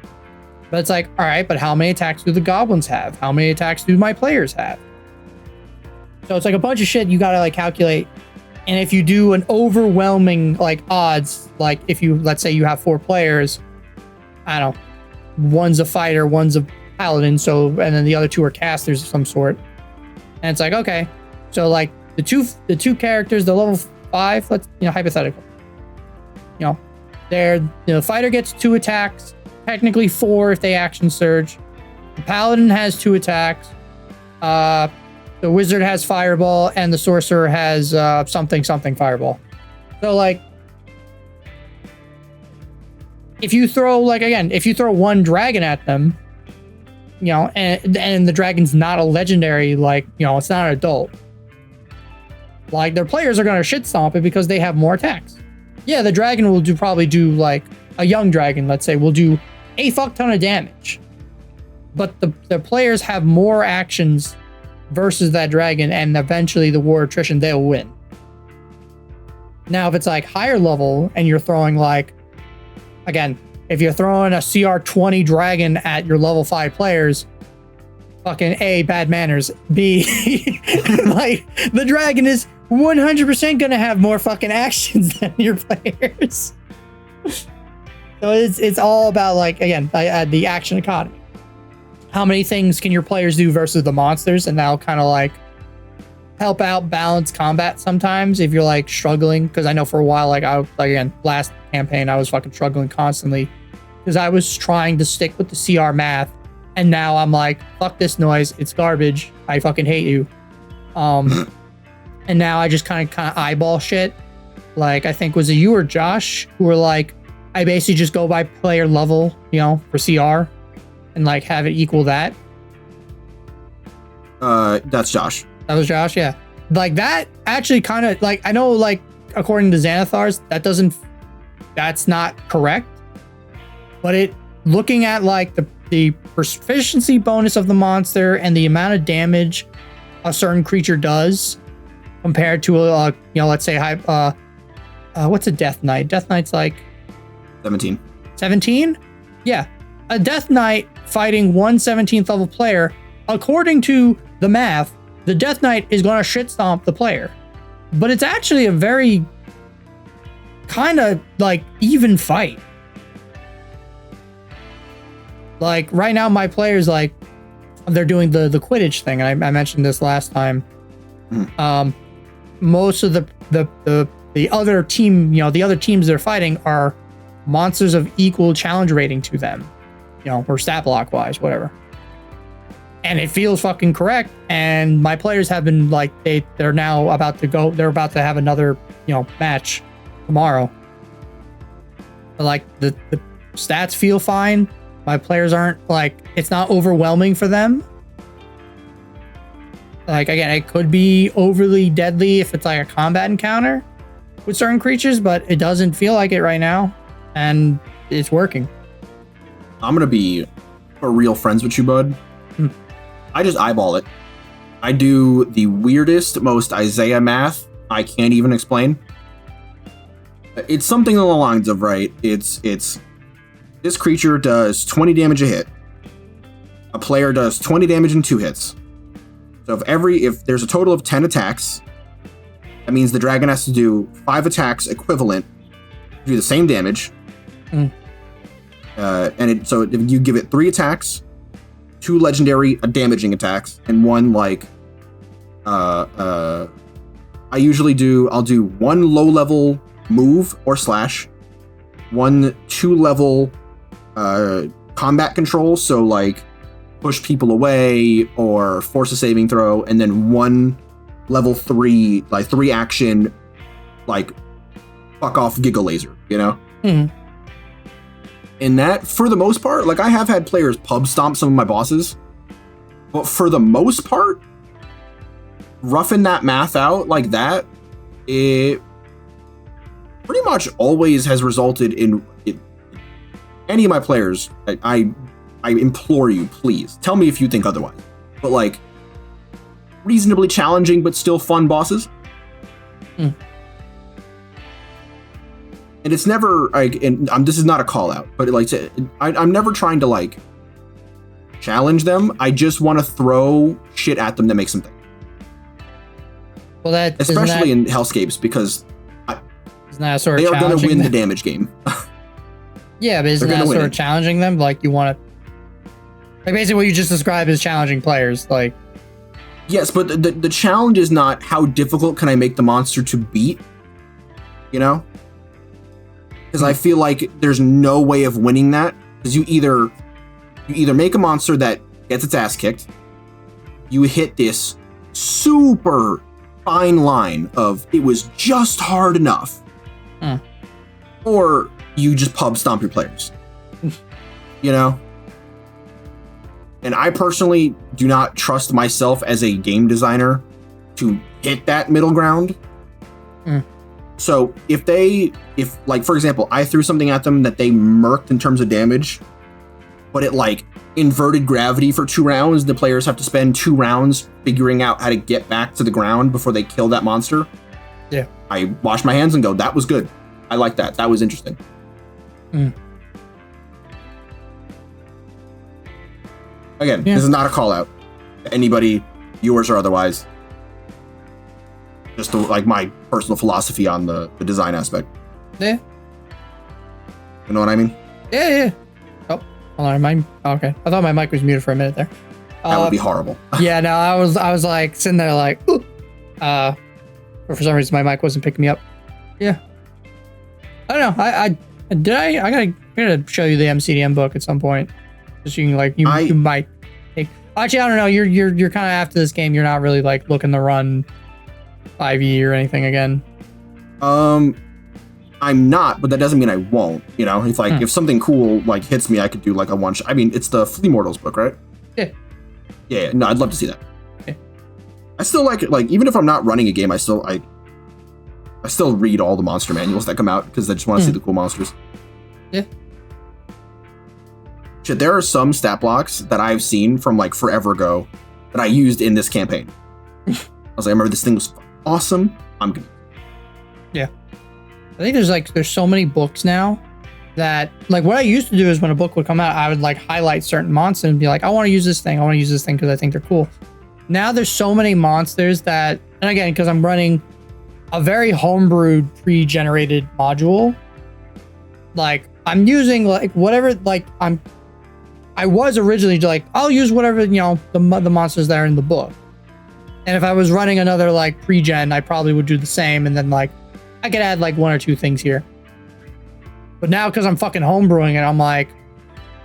But it's like, all right, but how many attacks do the goblins have? How many attacks do my players have? So it's like a bunch of shit you got to like calculate. And if you do an overwhelming like odds, like if you, let's say you have 4 players, I don't know, one's a fighter, one's a paladin, so, and then the other 2 are casters of some sort. And it's like, okay, so like the two characters, the level 5, let's, you know, hypothetical, you know, the fighter gets 2 attacks, technically 4 if they action surge. The paladin has 2 attacks. The wizard has fireball, and the sorcerer has something fireball. So like, if you throw 1 dragon at them, you know, and the dragon's not a legendary, like, you know, it's not an adult, like their players are gonna shit stomp it because they have more attacks. Yeah, the dragon will probably do like a young dragon, let's say, will do a fuck ton of damage, but the players have more actions versus that dragon, and eventually the war attrition, they'll win. Now, if it's like higher level and you're throwing like, again, if you're throwing a CR 20 dragon at your level 5 players, fucking A, bad manners, B, like the dragon is 100% gonna have more fucking actions than your players. So it's all about, like, again, the action economy. How many things can your players do versus the monsters? And that'll kind of like help out balance combat sometimes if you're like struggling. Because I know for a while, again, last campaign, I was fucking struggling constantly because I was trying to stick with the CR math. And now I'm like, fuck this noise. It's garbage. I fucking hate you. And now I just kind of eyeball shit. Like, I think was it you or Josh who were like, I basically just go by player level, you know, for CR. And like have it equal that. That's Josh. That was Josh, yeah. like that actually kind of like, I know like according to Xanathars, that's not correct, but looking at like the proficiency bonus of the monster and the amount of damage a certain creature does compared to let's say what's a Death Knight? Death Knight's like 17. 17? Yeah. A Death Knight fighting 1/17th level player, according to the math, the Death Knight is going to shit stomp the player. But it's actually a very kind of like even fight. Like right now, my players, like, they're doing the Quidditch thing. I mentioned this last time. Most of the other team, the other teams they're fighting are monsters of equal challenge rating to them, or stat block wise, whatever. And it feels fucking correct. And my players have been like, they're now about to go. They're about to have another, match tomorrow. But like the stats feel fine. My players aren't like, it's not overwhelming for them. Like, again, it could be overly deadly if it's like a combat encounter with certain creatures, but it doesn't feel like it right now. And it's working. I'm going to be for real friends with you, bud. I just eyeball it. I do the weirdest, most Isaiah math I can't even explain. It's something along the lines of, right, it's this creature does 20 damage a hit. A player does 20 damage in 2 hits. So if there's a total of 10 attacks, that means the dragon has to do 5 attacks equivalent to do the same damage. So if you give it 3 attacks, 2 legendary damaging attacks, and 1 like I'll do 1 low level move or slash, 1 2-level combat control, so like push people away or force a saving throw, and then 1 level 3, like 3 action, like fuck off Giga Laser, And that, for the most part, like I have had players pub stomp some of my bosses, but for the most part, roughing that math out like that, it pretty much always has resulted in any of my players. I implore you, please tell me if you think otherwise, but like reasonably challenging but still fun bosses. And it's never like, and this is not a call out, but like I'm never trying to like challenge them. I just want to throw shit at them that makes them think. Well, especially in Hellscapes, because isn't that sort of they are going to win them? The damage game. Yeah, but isn't that sort of challenging them? Like you want to, like basically what you just described as challenging players, like. Yes, but the challenge is not how difficult can I make the monster to beat, Because I feel like there's no way of winning that, because you either make a monster that gets its ass kicked, you hit this super fine line of it was just hard enough, or you just pub stomp your players, And I personally do not trust myself as a game designer to hit that middle ground. So if like, for example, I threw something at them that they murked in terms of damage, but it like inverted gravity for 2 rounds, the players have to spend 2 rounds figuring out how to get back to the ground before they kill that monster. Yeah. I wash my hands and go, that was good. I like that. That was interesting. Again, This is not a call out to anybody, viewers or otherwise. Just like my personal philosophy on the design aspect. Yeah. You know what I mean? Yeah. Oh, hold on. Okay. I thought my mic was muted for a minute there. That would be horrible. Yeah, no, I was like sitting there like, ooh. But for some reason my mic wasn't picking me up. Yeah. I don't know. I gotta show you the MCDM book at some point. Just so you can like you might take. Actually, I don't know. You're kind of after this game. You're not really like looking to run 5e or anything again. I'm not, but that doesn't mean I won't. If something cool like hits me, I could do like a one shot. I mean, it's the Flea Mortals book, right? Yeah. Yeah. No, I'd love to see that. Okay. I still like it. Like, even if I'm not running a game, I still read all the monster manuals that come out because I just want to see the cool monsters. Yeah. Shit, there are some stat blocks that I've seen from like forever ago that I used in this campaign. I was like, I remember this thing was awesome. I'm gonna. Yeah. I think there's so many books now that, like, what I used to do is when a book would come out, I would like highlight certain monsters and be like, I want to use this thing. I want to use this thing because I think they're cool. Now there's so many monsters that, and again, because I'm running a very homebrewed pre-generated module, like I'm using like whatever, like I was originally like, I'll use whatever, you know, the monsters that are in the book. And if I was running another like pre-gen, I probably would do the same. And then like, I could add like 1 or 2 things here. But now, because I'm fucking homebrewing it, I'm like,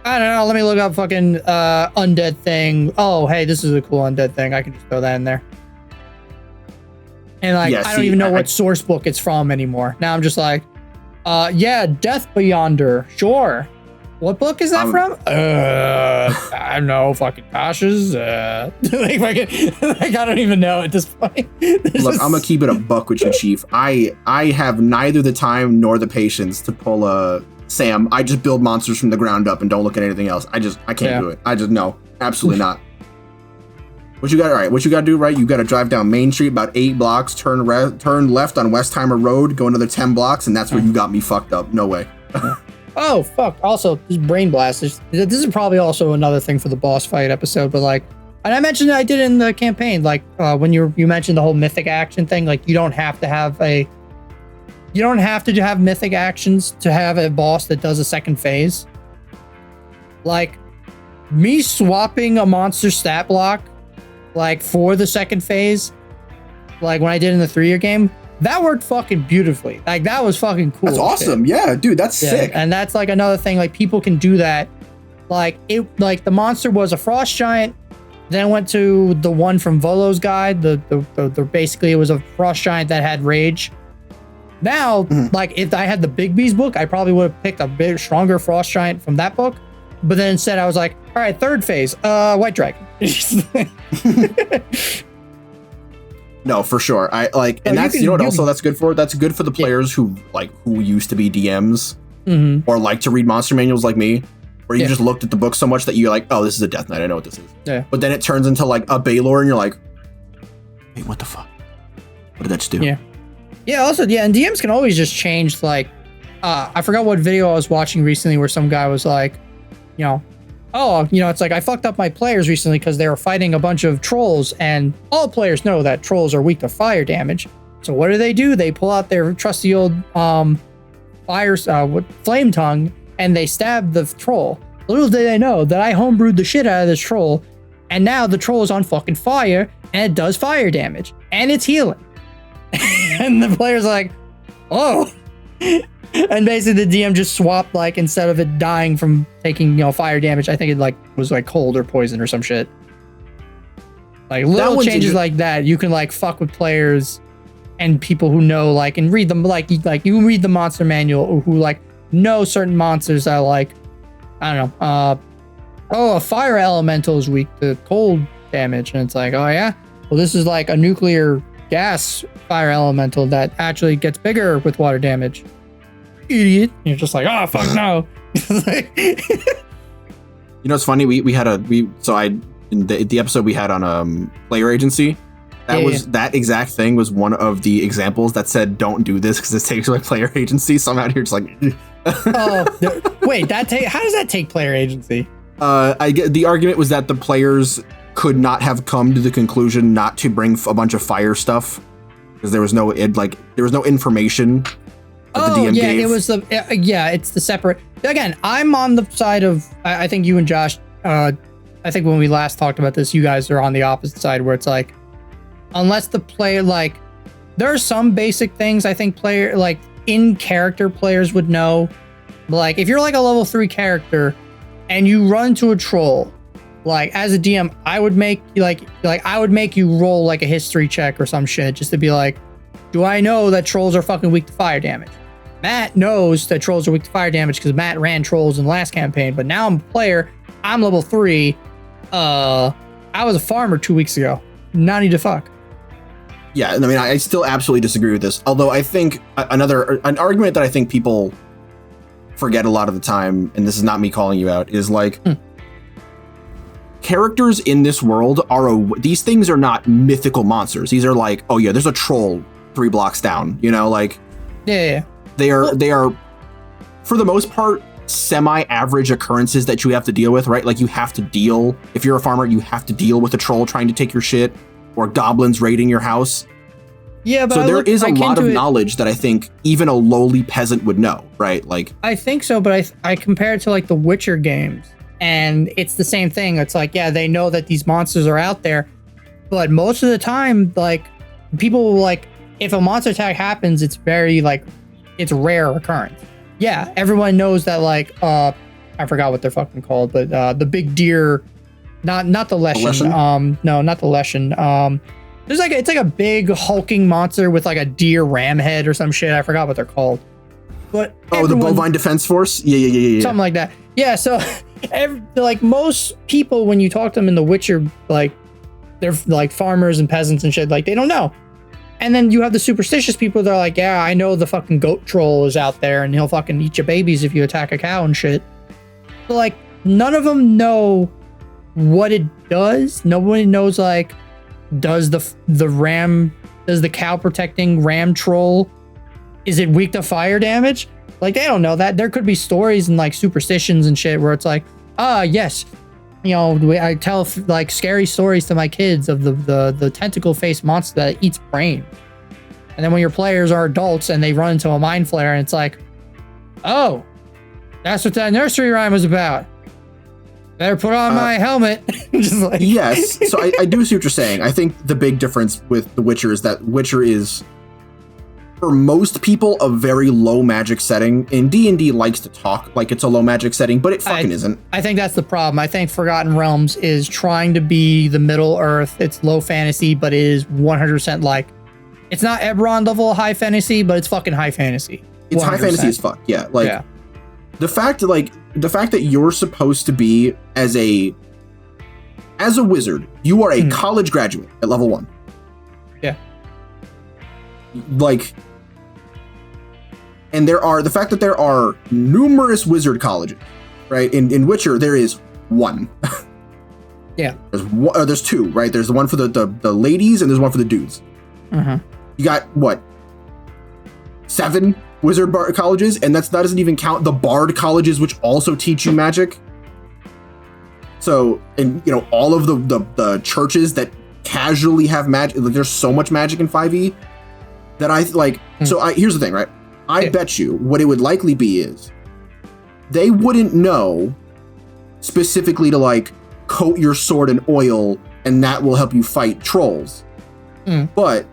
I don't know, let me look up fucking undead thing. Oh, hey, this is a cool undead thing. I can just throw that in there. And like, I don't even know what source book it's from anymore. Now I'm just like, yeah, Death Beyonder. Sure. What book is that from? I don't know, fucking Tasha's. Like, I don't even know at this point. Look, I'm gonna keep it a buck with you, Chief. I have neither the time nor the patience to pull a Sam. I just build monsters from the ground up and don't look at anything else. I can't do it. No, absolutely not. What you got? All right, what you got to do, right? You got to drive down Main Street about 8 blocks, turn left on Westheimer Road, go another 10 blocks, and that's where you got me fucked up. No way. Oh, fuck. Also, this brain blast. This is probably also another thing for the boss fight episode, but like, and I mentioned I did it in the campaign, like when you mentioned the whole mythic action thing, like you don't have to have mythic actions to have a boss that does a second phase. Like, me swapping a monster stat block, like for the second phase, like when I did in the 3-year game, that worked fucking beautifully. Like, that was fucking cool. That's awesome. Shit. Yeah, dude, that's sick. And that's like another thing, like people can do that. Like the monster was a frost giant, then went to the one from Volo's guide. The basically it was a frost giant that had rage. Now, like if I had the Big B's book, I probably would have picked a big, stronger frost giant from that book. But then instead I was like, all right, 3rd phase, white dragon. No, for sure. I like, and that's, you know what also that's good for? That's good for the players who used to be DMs or like to read monster manuals like me, where you just looked at the book so much that you're like, oh, this is a Death Knight. I know what this is. Yeah. But then it turns into like a Baylor and you're like, wait, what the fuck? What did that just do? Yeah. Yeah, also, yeah, and DMs can always just change, like, I forgot what video I was watching recently where some guy was like, you know, oh, you know, it's like I fucked up my players recently because they were fighting a bunch of trolls, and all players know that trolls are weak to fire damage. So what do? They pull out their trusty old flame tongue, and they stab the troll. Little did they know that I homebrewed the shit out of this troll, and now the troll is on fucking fire, and it does fire damage, and it's healing. And the player's like, oh. And basically the DM just swapped, like, instead of it dying from taking, you know, fire damage, I think it like was like cold or poison or some shit. Like little changes like that, you can like fuck with players and people who know, like, and read them, like you read the monster manual, or who like know certain monsters that are like, I don't know, a fire elemental is weak to cold damage, and it's like, oh yeah, well this is like a nuclear gas fire elemental that actually gets bigger with water damage. Idiot. You're just like, oh fuck no. You know, it's funny, in the episode we had on player agency, that exact thing was one of the examples that said don't do this because this takes away player agency. So I'm out here just like wait, how does that take player agency? I get the argument was that the players could not have come to the conclusion not to bring a bunch of fire stuff because there was no information. Oh, the DM gave. It was it's the separate. Again, I'm on the side of, I think you and Josh, I think when we last talked about this, you guys are on the opposite side where it's like, unless the player, like, there are some basic things I think in character players would know. Like, if you're like a level 3 character and you run into a troll, like, as a DM, I would make you roll like a history check or some shit just to be like, do I know that trolls are fucking weak to fire damage? Matt knows that trolls are weak to fire damage because Matt ran trolls in the last campaign, but now I'm a player. I'm level 3. I was a farmer 2 weeks ago. Not need to fuck. Yeah, I mean, I still absolutely disagree with this. Although I think an argument that I think people forget a lot of the time, and this is not me calling you out, is like characters in this world these things are not mythical monsters. These are like, oh yeah, there's a troll 3 blocks down. You know, like yeah. They are for the most part semi-average occurrences that you have to deal with, right? Like you have to deal, if you're a farmer, you have to deal with a troll trying to take your shit or goblins raiding your house. Yeah, but so there is a lot of knowledge that I think even a lowly peasant would know, right? Like I think so, but I compare it to like the Witcher games, and it's the same thing. It's like, yeah, they know that these monsters are out there, but most of the time, like people like if a monster attack happens, it's very like it's rare occurrence. Yeah, everyone knows that like I forgot what they're fucking called, but the big deer, not the Leshen. No, not the Leshen. There's like it's like a big hulking monster with like a deer ram head or some shit. I forgot what they're called. But the bovine defense force? Yeah. Something like that. Yeah, so like most people when you talk to them in The Witcher, like they're like farmers and peasants and shit, like they don't know. And then you have the superstitious people that are like, yeah, I know the fucking goat troll is out there and he'll fucking eat your babies if you attack a cow and shit. But like none of them know what it does. Nobody knows like does the cow protecting ram troll, is it weak to fire damage? Like they don't know that. There could be stories and like superstitions and shit where it's like, yes, you know, I tell like scary stories to my kids of the tentacle faced monster that eats brain. And then when your players are adults and they run into a mind flare and it's like, oh, that's what that nursery rhyme was about. Better put on my helmet. Just like yes. So I do see what you're saying. I think the big difference with The Witcher is that Witcher is, for most people, a very low magic setting. And D&D likes to talk like it's a low magic setting, but it fucking isn't. I think that's the problem. I think Forgotten Realms is trying to be the Middle Earth. It's low fantasy, but it is 100% like, it's not Eberron level high fantasy, but it's fucking high fantasy. 100%. It's high fantasy as fuck. Yeah. Like the fact that you're supposed to be as a wizard, you are a college graduate at level 1. Yeah. Like, and the fact that there are numerous wizard colleges, right? In Witcher, there is one. Yeah. There's 2, right? There's the one for the ladies and there's one for the dudes. Mm-hmm. You got what? 7 wizard colleges, and that doesn't even count the bard colleges, which also teach you magic. So, and you know, all of the churches that casually have magic, like, there's so much magic in 5e that I like. So here's the thing, right? I bet you what it would likely be is they wouldn't know specifically to like coat your sword in oil and that will help you fight trolls. But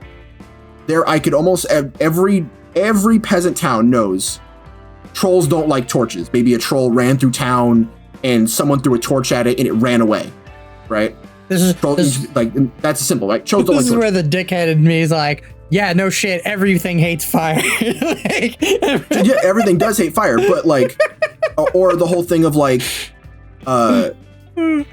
I could almost every peasant town knows trolls don't like torches. Maybe a troll ran through town and someone threw a torch at it and it ran away, right? Like that's simple, right? Trolls don't like torches. This is where the dickhead in me is like, yeah, no shit, everything hates fire. Yeah, everything does hate fire, but like, or the whole thing of like, oh no,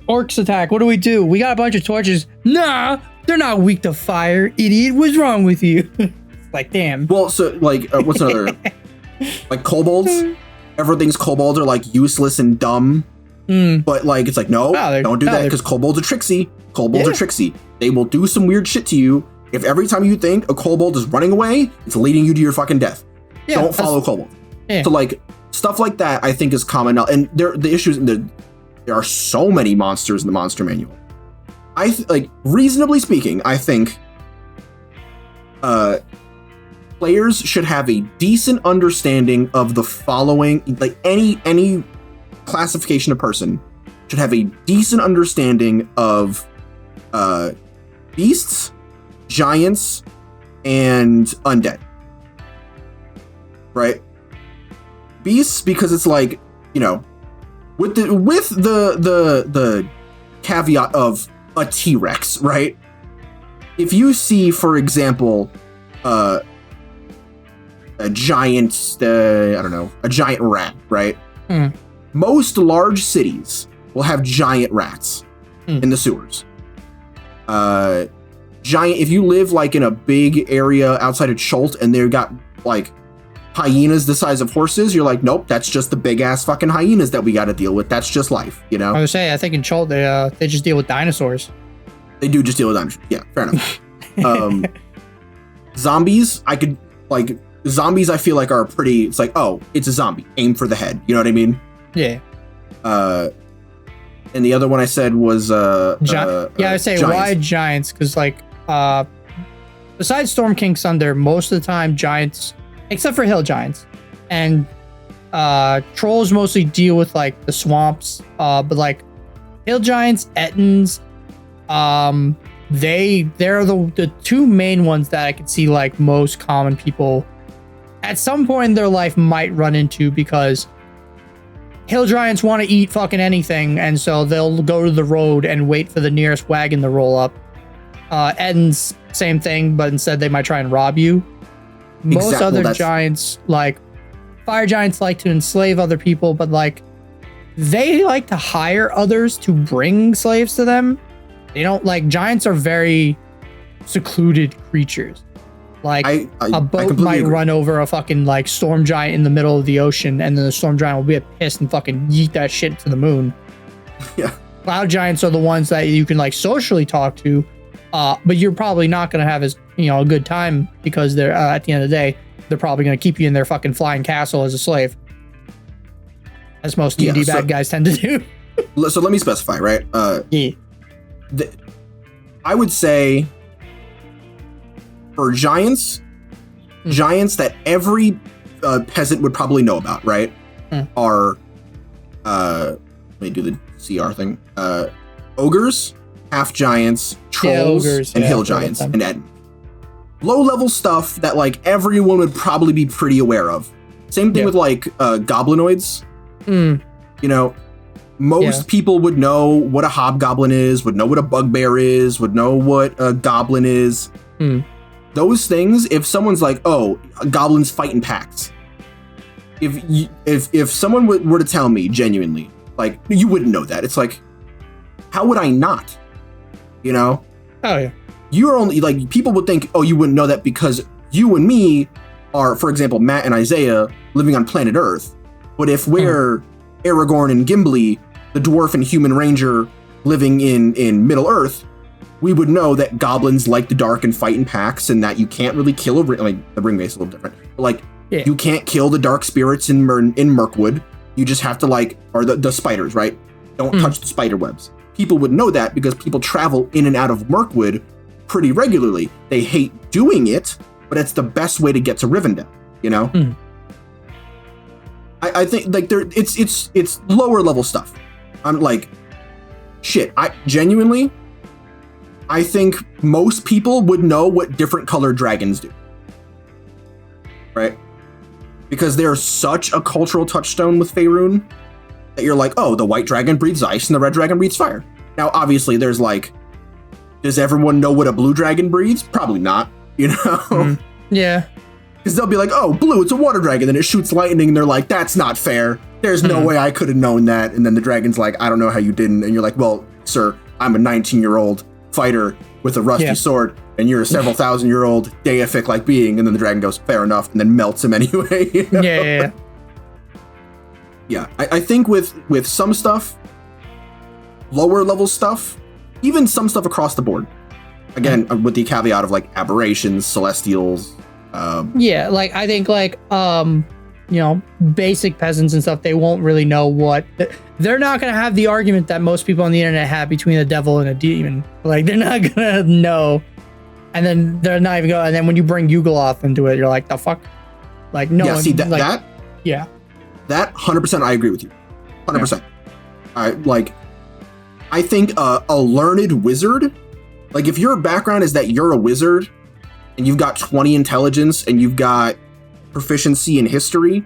orcs attack. What do? We got a bunch of torches. Nah, they're not weak to fire, idiot. What's wrong with you? Like, damn. Well, so like, what's another? Like kobolds. Everything's kobolds are like useless and dumb. But like, it's like, no, don't do that because kobolds are tricksy. Kobolds are tricksy. They will do some weird shit to you. If every time you think a kobold is running away, it's leading you to your fucking death. Don't follow kobolds. So like, stuff like that, I think is common now. And the issues, there are so many monsters in the monster manual. Like, reasonably speaking, I think players should have a decent understanding of the following. Like any classification of person should have a decent understanding of beasts, giants, and undead. Right? Beasts, because it's like, you know, with the caveat of a T-Rex, right? If you see, for example, a giant, a giant rat, right? Most large cities will have giant rats in the sewers. giant, if you live like in a big area outside of Chult and they've got like hyenas the size of horses, you're like, nope, that's just the big ass fucking hyenas that we got to deal with. That's just life, you know? I would say, I think in Chult, they just deal with dinosaurs. They do just deal with dinosaurs. Yeah, fair enough. Zombies, zombies I feel like are pretty, it's like, oh, it's a zombie. Aim for the head. You know what I mean? Yeah. And the other one I said was I would say giants. Why giants? Because besides Storm King Thunder, most of the time giants, except for hill giants, and trolls mostly deal with like the swamps. But like hill giants, Ettins, they're the two main ones that I could see like most common people at some point in their life might run into, because hill giants want to eat fucking anything, and so they'll go to the road and wait for the nearest wagon to roll up. Ettins, same thing, but instead they might try and rob you. Most other giants, like fire giants, like to enslave other people, but like they like to hire others to bring slaves to them. They don't like, giants are very secluded creatures. Like a boat might run over a fucking like storm giant in the middle of the ocean, and then the storm giant will be pissed and fucking yeet that shit to the moon. Yeah. Cloud giants are the ones that you can like socially talk to, but you're probably not going to have as, a good time, because they're at the end of the day, they're probably going to keep you in their fucking flying castle as a slave, as most D&D bad guys tend to do. So let me specify, right? Yeah. I would say for giants that every peasant would probably know about, right? Are let me do the CR thing. Ogres, half giants, trolls, ogres, and hill giants, and Ed. Low level stuff that like everyone would probably be pretty aware of. Same thing with like goblinoids. Most people would know what a hobgoblin is, would know what a bugbear is, would know what a goblin is. Those things, if someone's like, oh, goblins fight in packs. If someone were to tell me genuinely, like, you wouldn't know that. It's like, how would I not? Oh yeah. You're only like, people would think, oh, you wouldn't know that because you and me are, for example, Matt and Isaiah living on planet Earth. But if we're Aragorn and Gimli, the dwarf and human ranger living in Middle Earth, we would know that goblins like the dark and fight in packs, and that you can't really kill a ring. Like, the ring base is a little different, but like, you can't kill the dark spirits in Mirkwood. You just have to like, or the spiders, right? Don't touch the spider webs. People would know that because people travel in and out of Mirkwood pretty regularly. They hate doing it, but it's the best way to get to Rivendell, I think like it's lower level stuff. I'm like, shit, I think most people would know what different colored dragons do. Right? Because they're such a cultural touchstone with Faerun that you're like, oh, the white dragon breathes ice and the red dragon breathes fire. Now, obviously, there's like, does everyone know what a blue dragon breathes? Probably not, Yeah. Because they'll be like, oh, blue, it's a water dragon. Then it shoots lightning, and they're like, that's not fair. There's no way I could have known that. And then the dragon's like, I don't know how you didn't. And you're like, well, sir, I'm a 19-year-old fighter with a rusty sword, and you're a several thousand-year-old deific-like being. And then the dragon goes, fair enough, and then melts him anyway. Yeah. I think with some stuff, lower level stuff, even some stuff across the board, again, with the caveat of like aberrations, celestials. Like I think like basic peasants and stuff, they won't really know what they're not gonna have the argument that most people on the internet have between a devil and a demon. Like, they're not gonna know, and then they're not even going. And then when you bring Yugoloth into it, you're like, the fuck, like, no. Yeah, see that like, that 100% I agree with you, 100%. I think a learned wizard, like if your background is that you're a wizard and you've got 20 intelligence and you've got proficiency in history,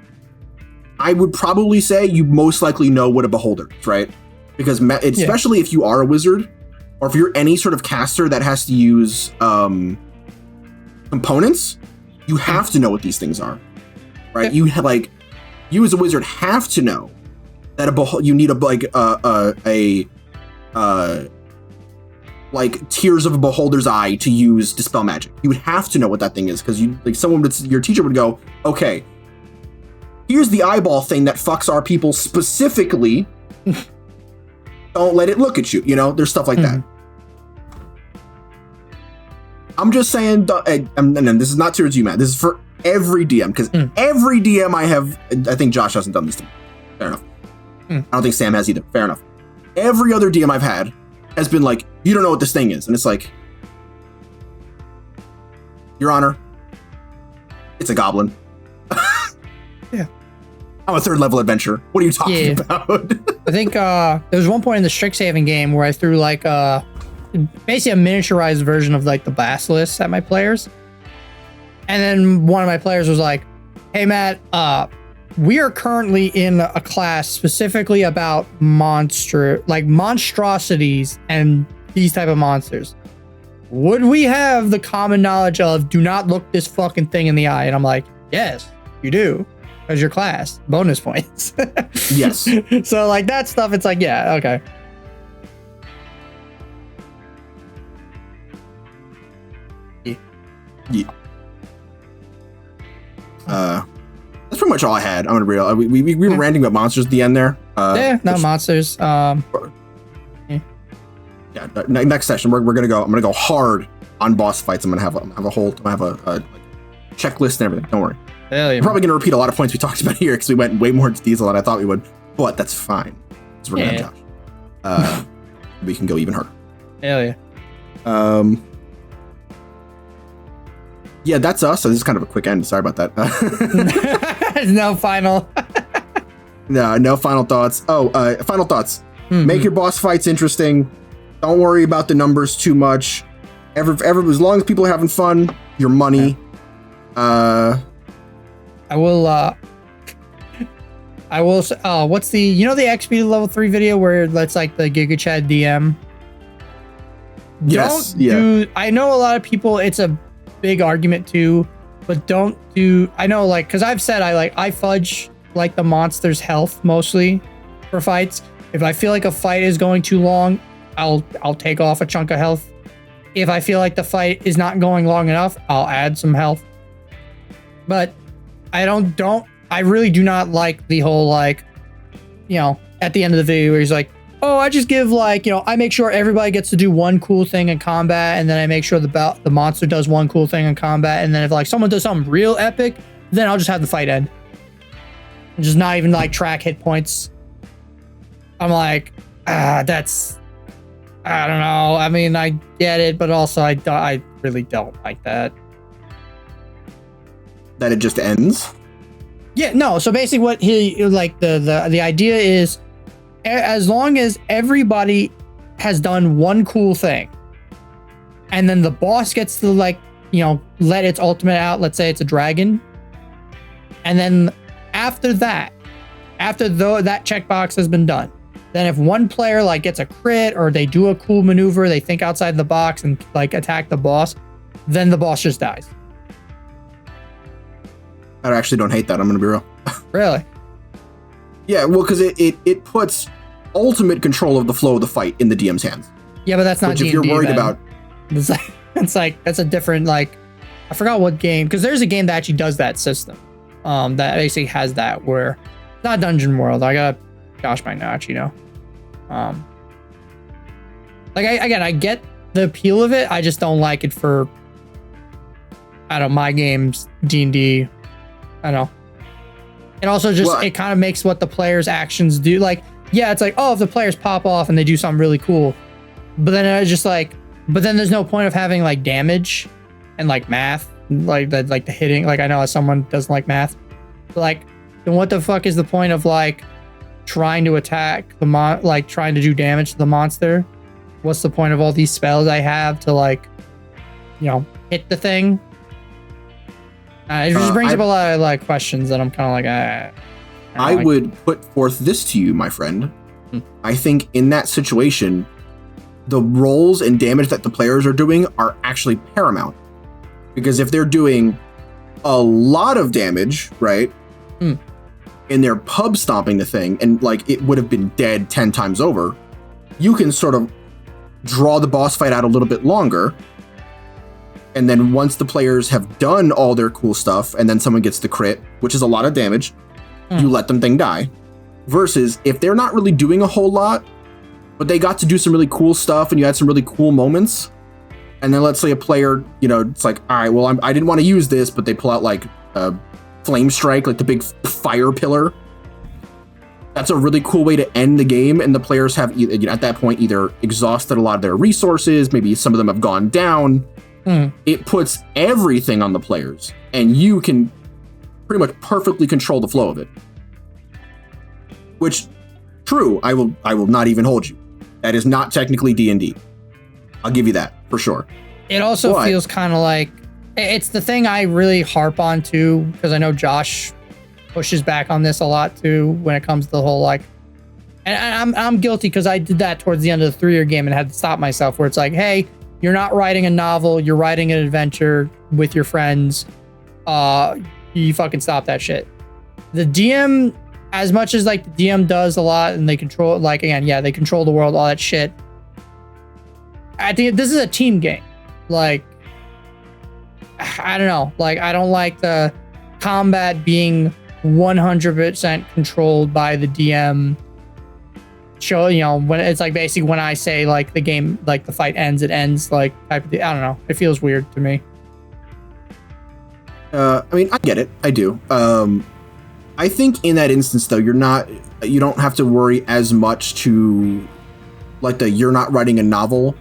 I would probably say you most likely know what a beholder is, right? Because especially if you are a wizard, or if you're any sort of caster that has to use components, you have to know what these things are, right? You as a wizard have to know that you need like Tears of a Beholder's Eye to use Dispel Magic. You would have to know what that thing is because your teacher would go, okay, here's the eyeball thing that fucks our people specifically. Don't let it look at you. There's stuff like that. I'm just saying, and this is not towards you, Matt. This is for every DM because every DM I have, I think Josh hasn't done this to me. Fair enough. I don't think Sam has either. Fair enough. Every other DM I've had has been like, you don't know what this thing is. And it's like, Your Honor, it's a goblin. Yeah. I'm a 3rd level adventurer. What are you talking about? I think there was one point in the Strixhaven game where I threw like basically a miniaturized version of like the Basilisk at my players. And then one of my players was like, hey, Matt, we are currently in a class specifically about monstrosities and these type of monsters. Would we have the common knowledge of do not look this fucking thing in the eye? And I'm like, yes, you do. Because your class. Bonus points. Yes. So like that stuff, it's like, yeah, okay. Yeah. That's pretty much all I had. I'm gonna be real. We were ranting about monsters at the end there. Monsters. Next session we're gonna go. I'm gonna go hard on boss fights. I'm gonna have a checklist and everything. Don't worry. We're probably gonna repeat a lot of points we talked about here because we went way more into detail than I thought we would. But that's fine. Because we're gonna have Josh. We can go even harder. Hell yeah. Yeah, that's us. So this is kind of a quick end. Sorry about that. No final. No final thoughts. Final thoughts. Make your boss fights interesting. Don't worry about the numbers too much. As long as people are having fun, your money. I will say, what's the XP level 3 video where that's like the Giga Chad DM? Yes. I know a lot of people, it's a big argument too, but I know, like, because I've said I fudge like the monster's health mostly for fights. If I feel like a fight is going too long, I'll take off a chunk of health. If I feel like the fight is not going long enough, I'll add some health. But I really do not like the whole, like, at the end of the video where he's like, oh, I just give, like, I make sure everybody gets to do one cool thing in combat, and then I make sure the monster does one cool thing in combat, and then if, like, someone does something real epic, then I'll just have the fight end. And just not even, like, track hit points. I'm like, that's... I don't know. I mean, I get it, but also I really don't like that. That it just ends? Yeah, no. So basically what the idea is, as long as everybody has done one cool thing, and then the boss gets to, like, let its ultimate out, let's say it's a dragon, and then after that checkbox has been done, then if one player, like, gets a crit or they do a cool maneuver, they think outside the box and, like, attack the boss, then the boss just dies. I actually don't hate that. I'm gonna be real. Really? Yeah, well, because it puts ultimate control of the flow of the fight in the DM's hands. Yeah, but that's not D&D, if you're worried then. about, it's like that's a different, like, I forgot what game, because there's a game that actually does that system. That basically has that where it's not Dungeon World. I got Josh might not actually know. Like, I get the appeal of it. I just don't like it for, I don't know, my games, D&D. I don't know. It also just, it kind of makes what the players' actions do. Like, yeah, it's like, oh, if the players pop off and they do something really cool, but then it's just like, but then there's no point of having, like, damage and, like, math, like the hitting. Like, I know someone doesn't like math, but, like, then what the fuck is the point of, like, trying to attack the trying to do damage to the monster? What's the point of all these spells I have to, like, hit the thing? It just brings up a lot of, like, questions that I'm kind of like, I would put forth this to you, my friend. I think in that situation, the rolls and damage that the players are doing are actually paramount. Because if they're doing a lot of damage, right? And they're pub stomping the thing, and, like, it would have been dead 10 times over, you can sort of draw the boss fight out a little bit longer. And then once the players have done all their cool stuff, and then someone gets the crit, which is a lot of damage, you let them thing die. Versus if they're not really doing a whole lot, but they got to do some really cool stuff and you had some really cool moments. And then let's say a player, it's like, all right, well, I didn't want to use this, but they pull out like a flame strike, like the big fire pillar. That's a really cool way to end the game. And the players have at that point either exhausted a lot of their resources. Maybe some of them have gone down. It puts everything on the players and you can pretty much perfectly control the flow of it. Which, true, I will not even hold you. That is not technically D&D. I'll give you that for sure. It also feels kind of like it's the thing I really harp on too, because I know Josh pushes back on this a lot too when it comes to the whole like, and I'm guilty because I did that towards the end of the 3-year game and had to stop myself where it's like, hey, you're not writing a novel, you're writing an adventure with your friends. You fucking stop that shit. The DM, as much as like the DM does a lot and they control, like, again, yeah, they control the world, all that shit. I think this is a team game. Like, I don't know. Like, I don't like the combat being 100% controlled by the DM. Show, when it's like basically when I say like the game, like the fight ends, it ends, like type of thing. I don't know. It feels weird to me. I mean, I get it. I do. I think in that instance, though, you don't have to worry as much to like you're not writing a novel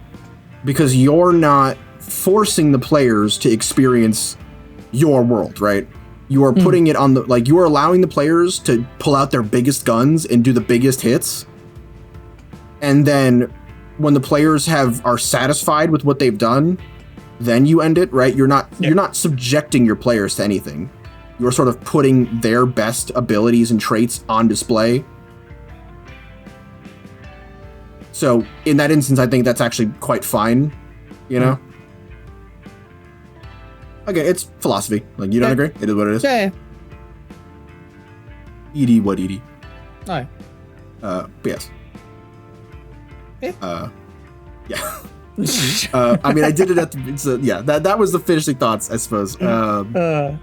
because you're not forcing the players to experience your world, right? You are putting it on you are allowing the players to pull out their biggest guns and do the biggest hits. And then when the players are satisfied with what they've done, then you end it, right? You're not subjecting your players to anything. You're sort of putting their best abilities and traits on display. So in that instance, I think that's actually quite fine, Okay, it's philosophy. Like, you don't agree? It is what it is. Yeah. ED what ED. Alright. But yes. Yeah. Yeah. I mean, I did it at the. That was the finishing thoughts, I suppose. Man.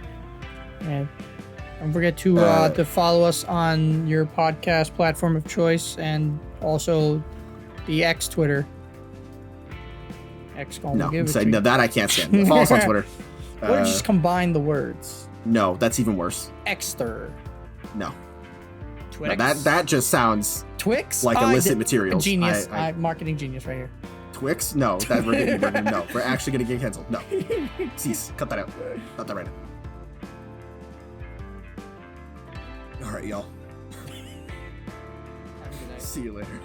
Don't forget to follow us on your podcast platform of choice and also the X Twitter. X gonna give it to you. No, that I can't stand. Follow us on Twitter. Or just combine the words. No, that's even worse. Xter. No. Twix. No, that just sounds Twix like illicit materials. Genius. Marketing genius right here. Twix? No, we're actually gonna get canceled. No. Cease. Cut that out. Cut that right now. All right, y'all. See you later.